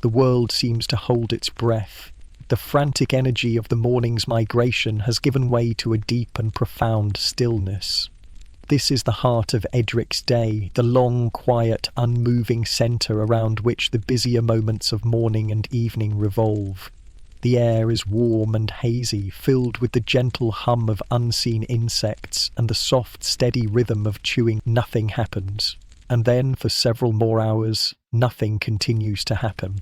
A: The world seems to hold its breath. The frantic energy of the morning's migration has given way to a deep and profound stillness. This is the heart of Edric's day, the long, quiet, unmoving centre around which the busier moments of morning and evening revolve. The air is warm and hazy, filled with the gentle hum of unseen insects and the soft, steady rhythm of chewing. Nothing happens. And then, for several more hours, nothing continues to happen.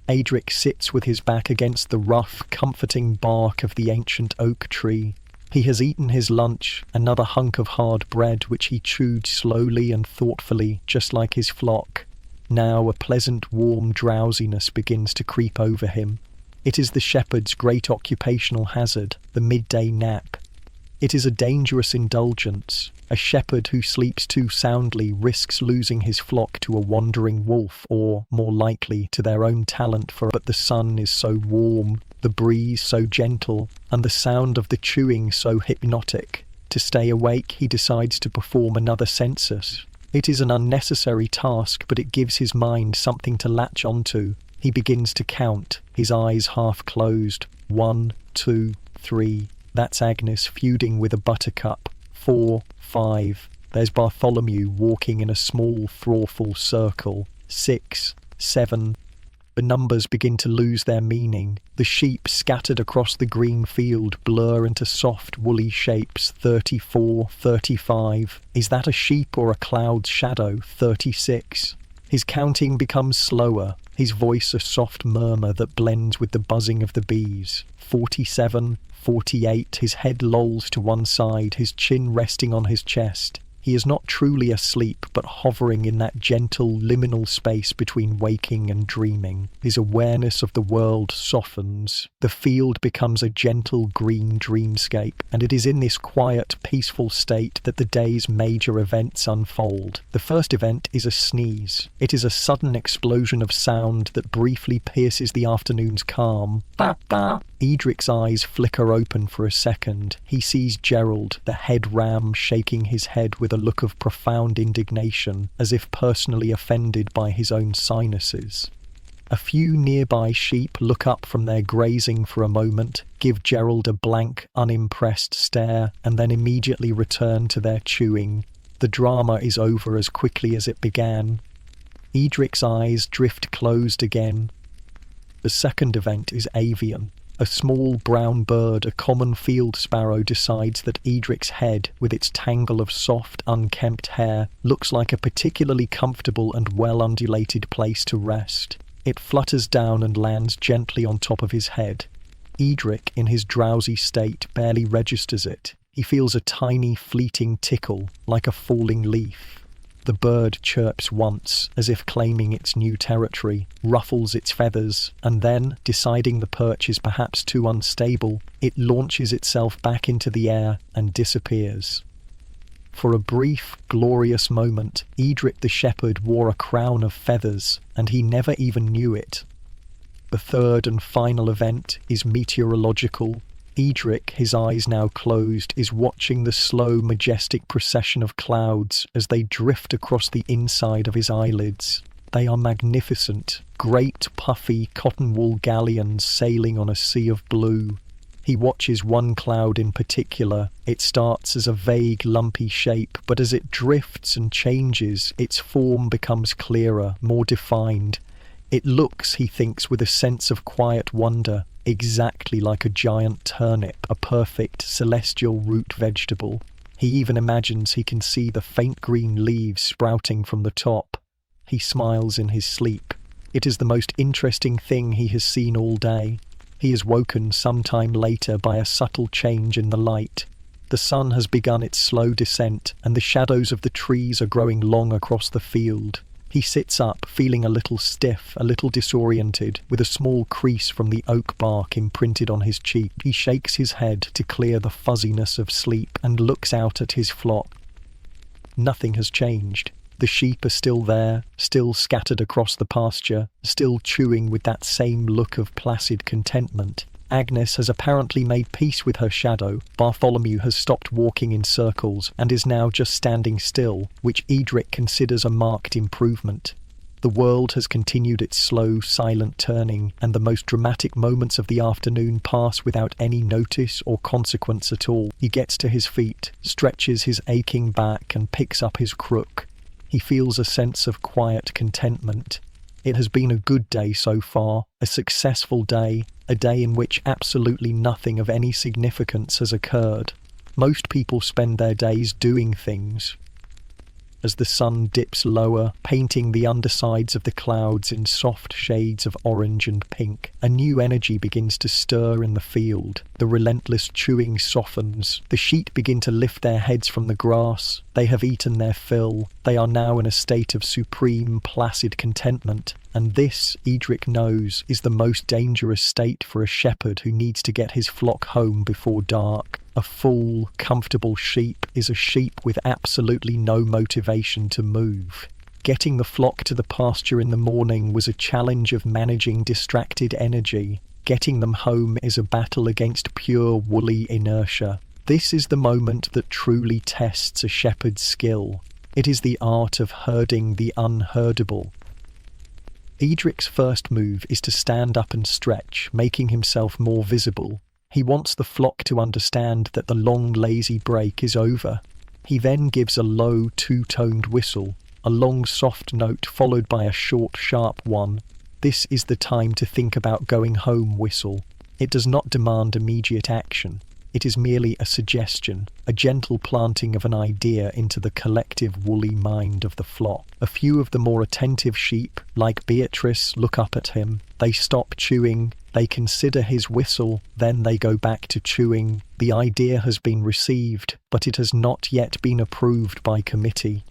A: Edric sits with his back against the rough, comforting bark of the ancient oak tree. He has eaten his lunch, another hunk of hard bread which he chewed slowly and thoughtfully, just like his flock. Now a pleasant, warm drowsiness begins to creep over him. It is the shepherd's great occupational hazard, the midday nap. It is a dangerous indulgence. A shepherd who sleeps too soundly risks losing his flock to a wandering wolf, or, more likely, to their own talent for it. But the sun is so warm, the breeze so gentle, and the sound of the chewing so hypnotic. To stay awake, he decides to perform another census. It is an unnecessary task, but it gives his mind something to latch onto. He begins to count, his eyes half closed. 1, 2, 3. That's Agnes feuding with a buttercup. 4, 5. There's Bartholomew walking in a small, thoughtful circle. 6, 7. The numbers begin to lose their meaning. The sheep scattered across the green field blur into soft, woolly shapes. 34, 35. Is that a sheep or a cloud's shadow? 36. His counting becomes slower, his voice a soft murmur that blends with the buzzing of the bees. 47, 48. His head lolls to one side, his chin resting on his chest. He is not truly asleep, but hovering in that gentle, liminal space between waking and dreaming. His awareness of the world softens. The field becomes a gentle green dreamscape, and it is in this quiet, peaceful state that the day's major events unfold. The first event is a sneeze. It is a sudden explosion of sound that briefly pierces the afternoon's calm. Edric's eyes flicker open for a second. He sees Gerald, the head ram, shaking his head with a look of profound indignation, as if personally offended by his own sinuses. A few nearby sheep look up from their grazing for a moment, give Gerald a blank, unimpressed stare, and then immediately return to their chewing. The drama is over as quickly as it began. Edric's eyes drift closed again. The second event is avian. A small brown bird, a common field sparrow, decides that Edric's head, with its tangle of soft, unkempt hair, looks like a particularly comfortable and well-undulated place to rest. It flutters down and lands gently on top of his head. Edric, in his drowsy state, barely registers it. He feels a tiny, fleeting tickle, like a falling leaf. The bird chirps once, as if claiming its new territory, ruffles its feathers, and then, deciding the perch is perhaps too unstable, it launches itself back into the air and disappears. For a brief, glorious moment, Edric the shepherd wore a crown of feathers, and he never even knew it. The third and final event is meteorological. Edric, his eyes now closed, is watching the slow, majestic procession of clouds as they drift across the inside of his eyelids. They are magnificent, great, puffy, cotton wool galleons sailing on a sea of blue. He watches one cloud in particular. It starts as a vague, lumpy shape, but as it drifts and changes, its form becomes clearer, more defined. It looks, he thinks, with a sense of quiet wonder, exactly like a giant turnip, a perfect celestial root vegetable. He even imagines he can see the faint green leaves sprouting from the top. He smiles in his sleep. It is the most interesting thing he has seen all day. He is woken some time later by a subtle change in the light. The sun has begun its slow descent, and the shadows of the trees are growing long across the field. He sits up, feeling a little stiff, a little disoriented, with a small crease from the oak bark imprinted on his cheek. He shakes his head to clear the fuzziness of sleep and looks out at his flock. Nothing has changed. The sheep are still there, still scattered across the pasture, still chewing with that same look of placid contentment. Agnes has apparently made peace with her shadow. Bartholomew has stopped walking in circles and is now just standing still, which Edric considers a marked improvement. The world has continued its slow, silent turning, and the most dramatic moments of the afternoon pass without any notice or consequence at all. He gets to his feet, stretches his aching back, and picks up his crook. He feels a sense of quiet contentment. It has been a good day so far, a successful day, a day in which absolutely nothing of any significance has occurred. Most people spend their days doing things. As the sun dips lower, painting the undersides of the clouds in soft shades of orange and pink, a new energy begins to stir in the field. The relentless chewing softens. The sheep begin to lift their heads from the grass. They have eaten their fill. They are now in a state of supreme, placid contentment. And this, Edric knows, is the most dangerous state for a shepherd who needs to get his flock home before dark. A full, comfortable sheep is a sheep with absolutely no motivation to move. Getting the flock to the pasture in the morning was a challenge of managing distracted energy. Getting them home is a battle against pure woolly inertia. This is the moment that truly tests a shepherd's skill. It is the art of herding the unherdable. Edric's first move is to stand up and stretch, making himself more visible. He wants the flock to understand that the long lazy break is over. He then gives a low two-toned whistle, a long soft note followed by a short sharp one. This is the time to think about going home whistle. It does not demand immediate action. It is merely a suggestion, a gentle planting of an idea into the collective woolly mind of the flock. A few of the more attentive sheep, like Beatrice, look up at him. They stop chewing. They consider his whistle, then they go back to chewing. The idea has been received, but it has not yet been approved by committee.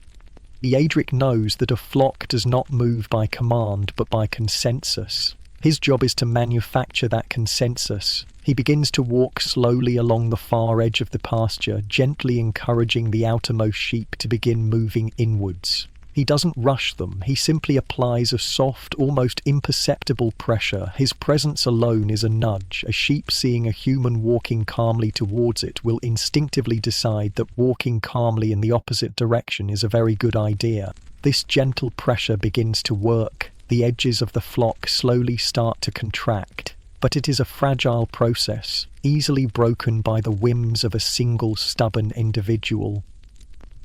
A: Edric knows that a flock does not move by command, but by consensus. His job is to manufacture that consensus. He begins to walk slowly along the far edge of the pasture, gently encouraging the outermost sheep to begin moving inwards. He doesn't rush them, he simply applies a soft, almost imperceptible pressure. His presence alone is a nudge. A sheep seeing a human walking calmly towards it will instinctively decide that walking calmly in the opposite direction is a very good idea. This gentle pressure begins to work. The edges of the flock slowly start to contract. But it is a fragile process, easily broken by the whims of a single stubborn individual.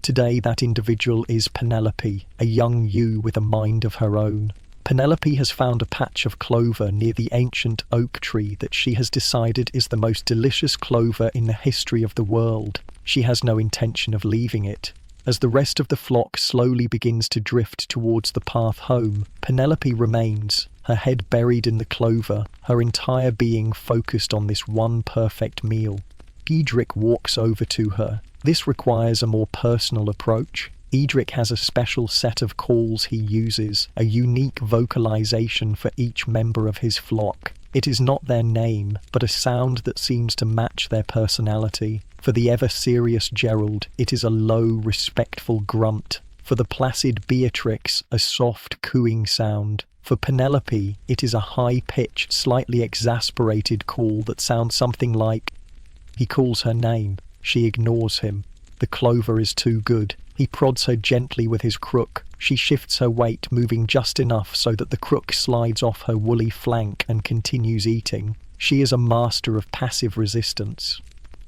A: Today that individual is Penelope, a young ewe with a mind of her own. Penelope has found a patch of clover near the ancient oak tree that she has decided is the most delicious clover in the history of the world. She has no intention of leaving it. As the rest of the flock slowly begins to drift towards the path home, Penelope remains, her head buried in the clover, her entire being focused on this one perfect meal. Edric walks over to her. This requires a more personal approach. Edric has a special set of calls he uses, a unique vocalization for each member of his flock. It is not their name, but a sound that seems to match their personality. For the ever-serious Gerald, it is a low, respectful grunt. For the placid Beatrix, a soft, cooing sound. For Penelope, it is a high-pitched, slightly exasperated call that sounds something like... He calls her name. She ignores him. The clover is too good. He prods her gently with his crook. She shifts her weight, moving just enough so that the crook slides off her woolly flank and continues eating. She is a master of passive resistance.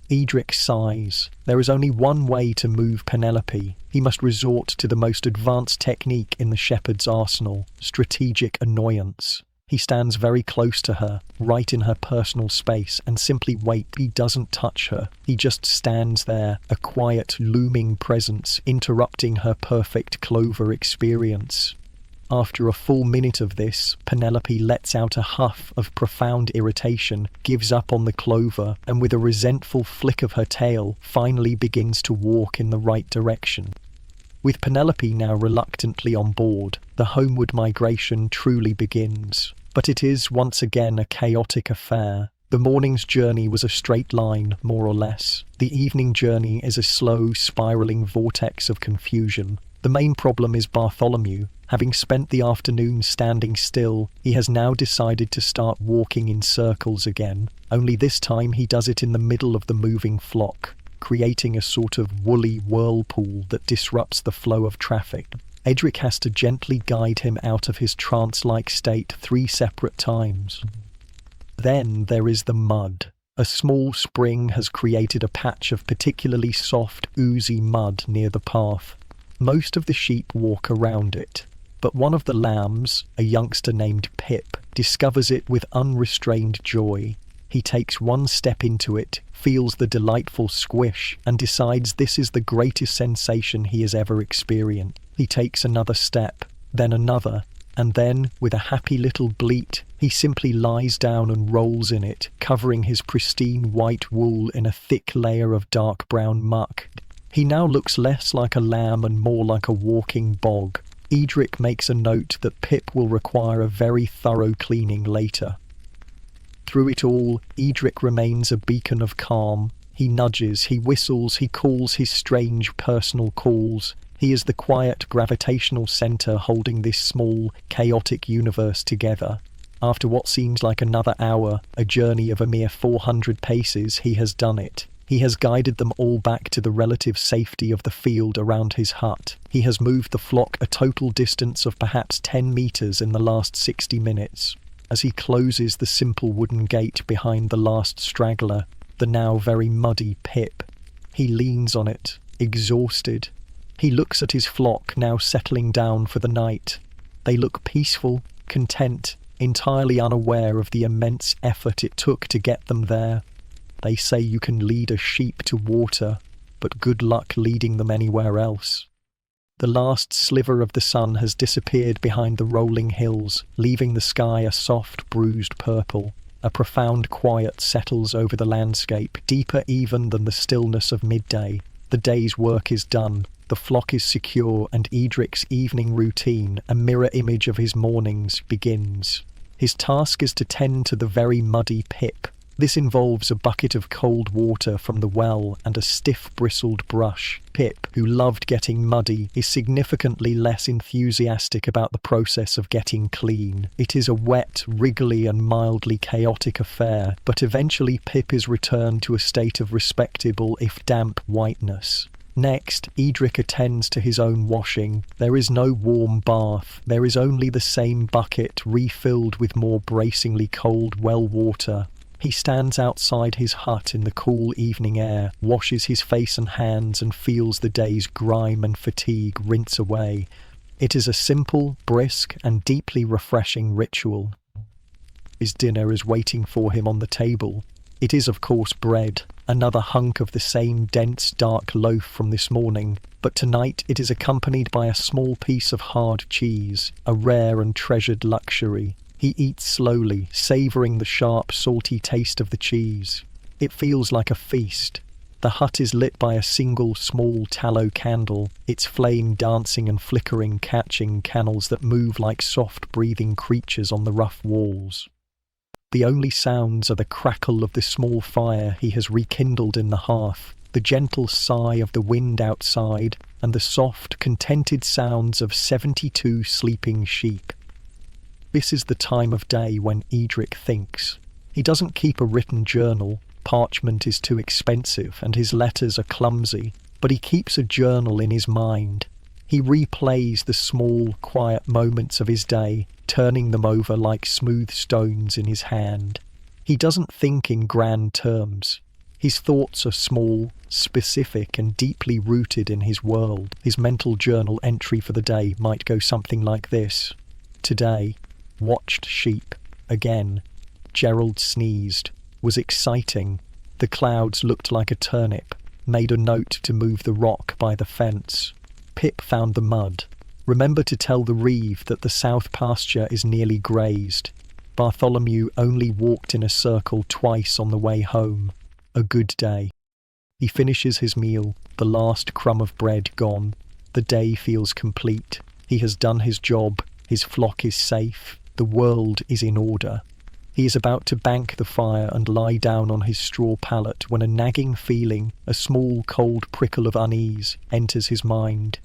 A: Edric sighs. There is only one way to move Penelope. He must resort to the most advanced technique in the shepherd's arsenal, strategic annoyance. He stands very close to her, right in her personal space, and simply waits. He doesn't touch her. He just stands there, a quiet, looming presence, interrupting her perfect clover experience. After a full minute of this, Penelope lets out a huff of profound irritation, gives up on the clover, and with a resentful flick of her tail, finally begins to walk in the right direction. With Penelope now reluctantly on board, the homeward migration truly begins. But it is once again a chaotic affair. The morning's journey was a straight line, more or less. The evening journey is a slow, spiralling vortex of confusion. The main problem is Bartholomew. Having spent the afternoon standing still, he has now decided to start walking in circles again, only this time he does it in the middle of the moving flock, creating a sort of woolly whirlpool that disrupts the flow of traffic. Edric has to gently guide him out of his trance-like state 3 separate times. Then there is the mud. A small spring has created a patch of particularly soft, oozy mud near the path. Most of the sheep walk around it, but one of the lambs, a youngster named Pip, discovers it with unrestrained joy. He takes one step into it, feels the delightful squish, and decides this is the greatest sensation he has ever experienced. He takes another step, then another, and then, with a happy little bleat, he simply lies down and rolls in it, covering his pristine white wool in a thick layer of dark brown muck. He now looks less like a lamb and more like a walking bog. Edric makes a note that Pip will require a very thorough cleaning later. Through it all, Edric remains a beacon of calm. He nudges, he whistles, he calls his strange personal calls. He is the quiet gravitational centre holding this small, chaotic universe together. After what seems like another hour, a journey of a mere 400 paces, he has done it. He has guided them all back to the relative safety of the field around his hut. He has moved the flock a total distance of perhaps 10 metres in the last 60 minutes. As he closes the simple wooden gate behind the last straggler, the now very muddy Pip, he leans on it, exhausted. He looks at his flock now settling down for the night. They look peaceful, content, entirely unaware of the immense effort it took to get them there. They say you can lead a sheep to water, but good luck leading them anywhere else. The last sliver of the sun has disappeared behind the rolling hills, leaving the sky a soft, bruised purple. A profound quiet settles over the landscape, deeper even than the stillness of midday. The day's work is done. The flock is secure, and Edric's evening routine, a mirror image of his mornings, begins. His task is to tend to the very muddy Pip. This involves a bucket of cold water from the well and a stiff-bristled brush. Pip, who loved getting muddy, is significantly less enthusiastic about the process of getting clean. It is a wet, wriggly and mildly chaotic affair, but eventually Pip is returned to a state of respectable, if damp, whiteness. Next, Edric attends to his own washing. There is no warm bath. There is only the same bucket refilled with more bracingly cold well water. He stands outside his hut in the cool evening air, washes his face and hands and feels the day's grime and fatigue rinse away. It is a simple, brisk and deeply refreshing ritual. His dinner is waiting for him on the table. It is of course bread, another hunk of the same dense dark loaf from this morning, but tonight it is accompanied by a small piece of hard cheese, a rare and treasured luxury. He eats slowly, savouring the sharp, salty taste of the cheese. It feels like a feast. The hut is lit by a single small tallow candle, its flame dancing and flickering, catching candles that move like soft breathing creatures on the rough walls. The only sounds are the crackle of the small fire he has rekindled in the hearth, the gentle sigh of the wind outside, and the soft, contented sounds of 72 sleeping sheep. This is the time of day when Edric thinks. He doesn't keep a written journal. Parchment is too expensive and his letters are clumsy, but he keeps a journal in his mind. He replays the small, quiet moments of his day, turning them over like smooth stones in his hand. He doesn't think in grand terms. His thoughts are small, specific and deeply rooted in his world. His mental journal entry for the day might go something like this. Today, watched sheep. Again. Gerald sneezed. Was exciting. The clouds looked like a turnip. Made a note to move the rock by the fence. Pip found the mud. Remember to tell the reeve that the south pasture is nearly grazed. Bartholomew only walked in a circle twice on the way home. A good day. He finishes his meal, the last crumb of bread gone. The day feels complete. He has done his job, his flock is safe, the world is in order. He is about to bank the fire and lie down on his straw pallet when a nagging feeling, a small cold prickle of unease, enters his mind.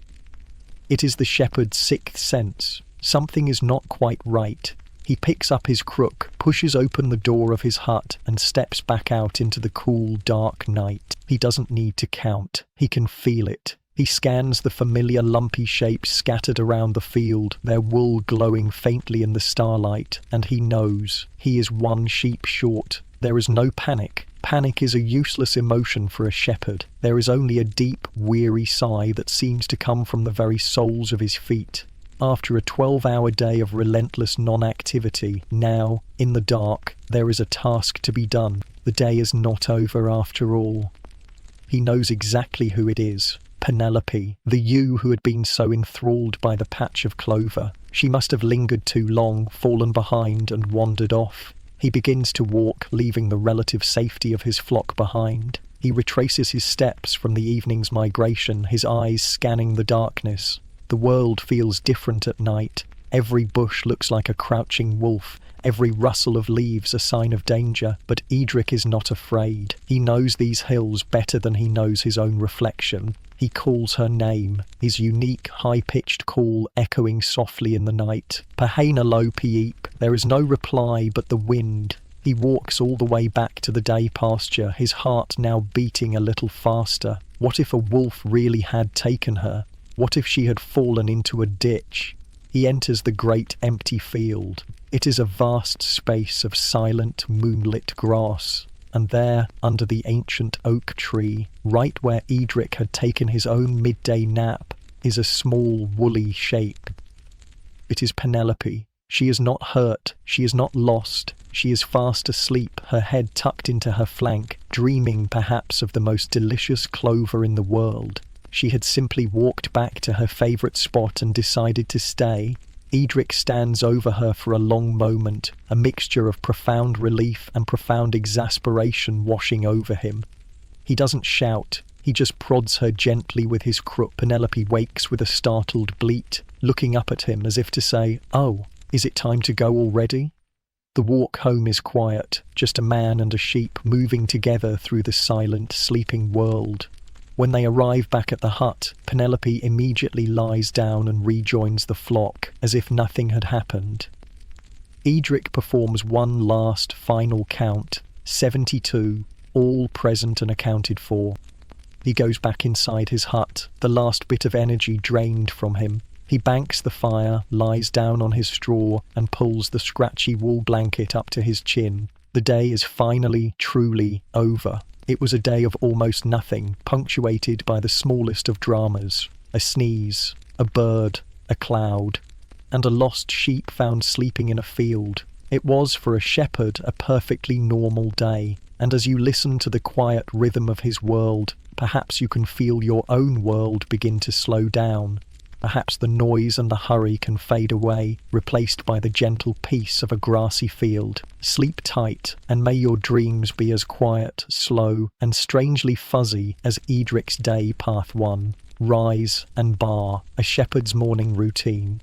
A: It is the shepherd's sixth sense. Something is not quite right. He picks up his crook, pushes open the door of his hut, and steps back out into the cool, dark night. He doesn't need to count. He can feel it. He scans the familiar lumpy shapes scattered around the field, their wool glowing faintly in the starlight, and he knows he is one sheep short. There is no panic. Panic is a useless emotion for a shepherd. There is only a deep, weary sigh that seems to come from the very soles of his feet. After a 12-hour day of relentless non-activity, now, in the dark, there is a task to be done. The day is not over after all. He knows exactly who it is. Penelope, the ewe who had been so enthralled by the patch of clover. She must have lingered too long, fallen behind, and wandered off. He begins to walk, leaving the relative safety of his flock behind. He retraces his steps from the evening's migration, his eyes scanning the darkness. The world feels different at night. Every bush looks like a crouching wolf, every rustle of leaves a sign of danger, but Edric is not afraid. He knows these hills better than he knows his own reflection. He calls her name, his unique, high-pitched call echoing softly in the night. Pahena lo peep. There is no reply but the wind. He walks all the way back to the day pasture, his heart now beating a little faster. What if a wolf really had taken her? What if she had fallen into a ditch? He enters the great empty field. It is a vast space of silent, moonlit grass. And there, under the ancient oak tree, right where Edric had taken his own midday nap, is a small, woolly shape. It is Penelope. She is not hurt. She is not lost. She is fast asleep, her head tucked into her flank, dreaming perhaps of the most delicious clover in the world. She had simply walked back to her favourite spot and decided to stay. Edric stands over her for a long moment, a mixture of profound relief and profound exasperation washing over him. He doesn't shout, he just prods her gently with his crook. Penelope wakes with a startled bleat, looking up at him as if to say, "Oh, is it time to go already?" The walk home is quiet, just a man and a sheep moving together through the silent, sleeping world. When they arrive back at the hut, Penelope immediately lies down and rejoins the flock, as if nothing had happened. Edric performs one last, final count, 72, all present and accounted for. He goes back inside his hut, the last bit of energy drained from him. He banks the fire, lies down on his straw, and pulls the scratchy wool blanket up to his chin. The day is finally, truly over. It was a day of almost nothing, punctuated by the smallest of dramas. A sneeze, a bird, a cloud, and a lost sheep found sleeping in a field. It was, for a shepherd, a perfectly normal day, and as you listen to the quiet rhythm of his world, perhaps you can feel your own world begin to slow down. Perhaps the noise and the hurry can fade away, replaced by the gentle peace of a grassy field. Sleep tight, and may your dreams be as quiet, slow, and strangely fuzzy as Edric's day path 1. Rise and bar, a shepherd's morning routine.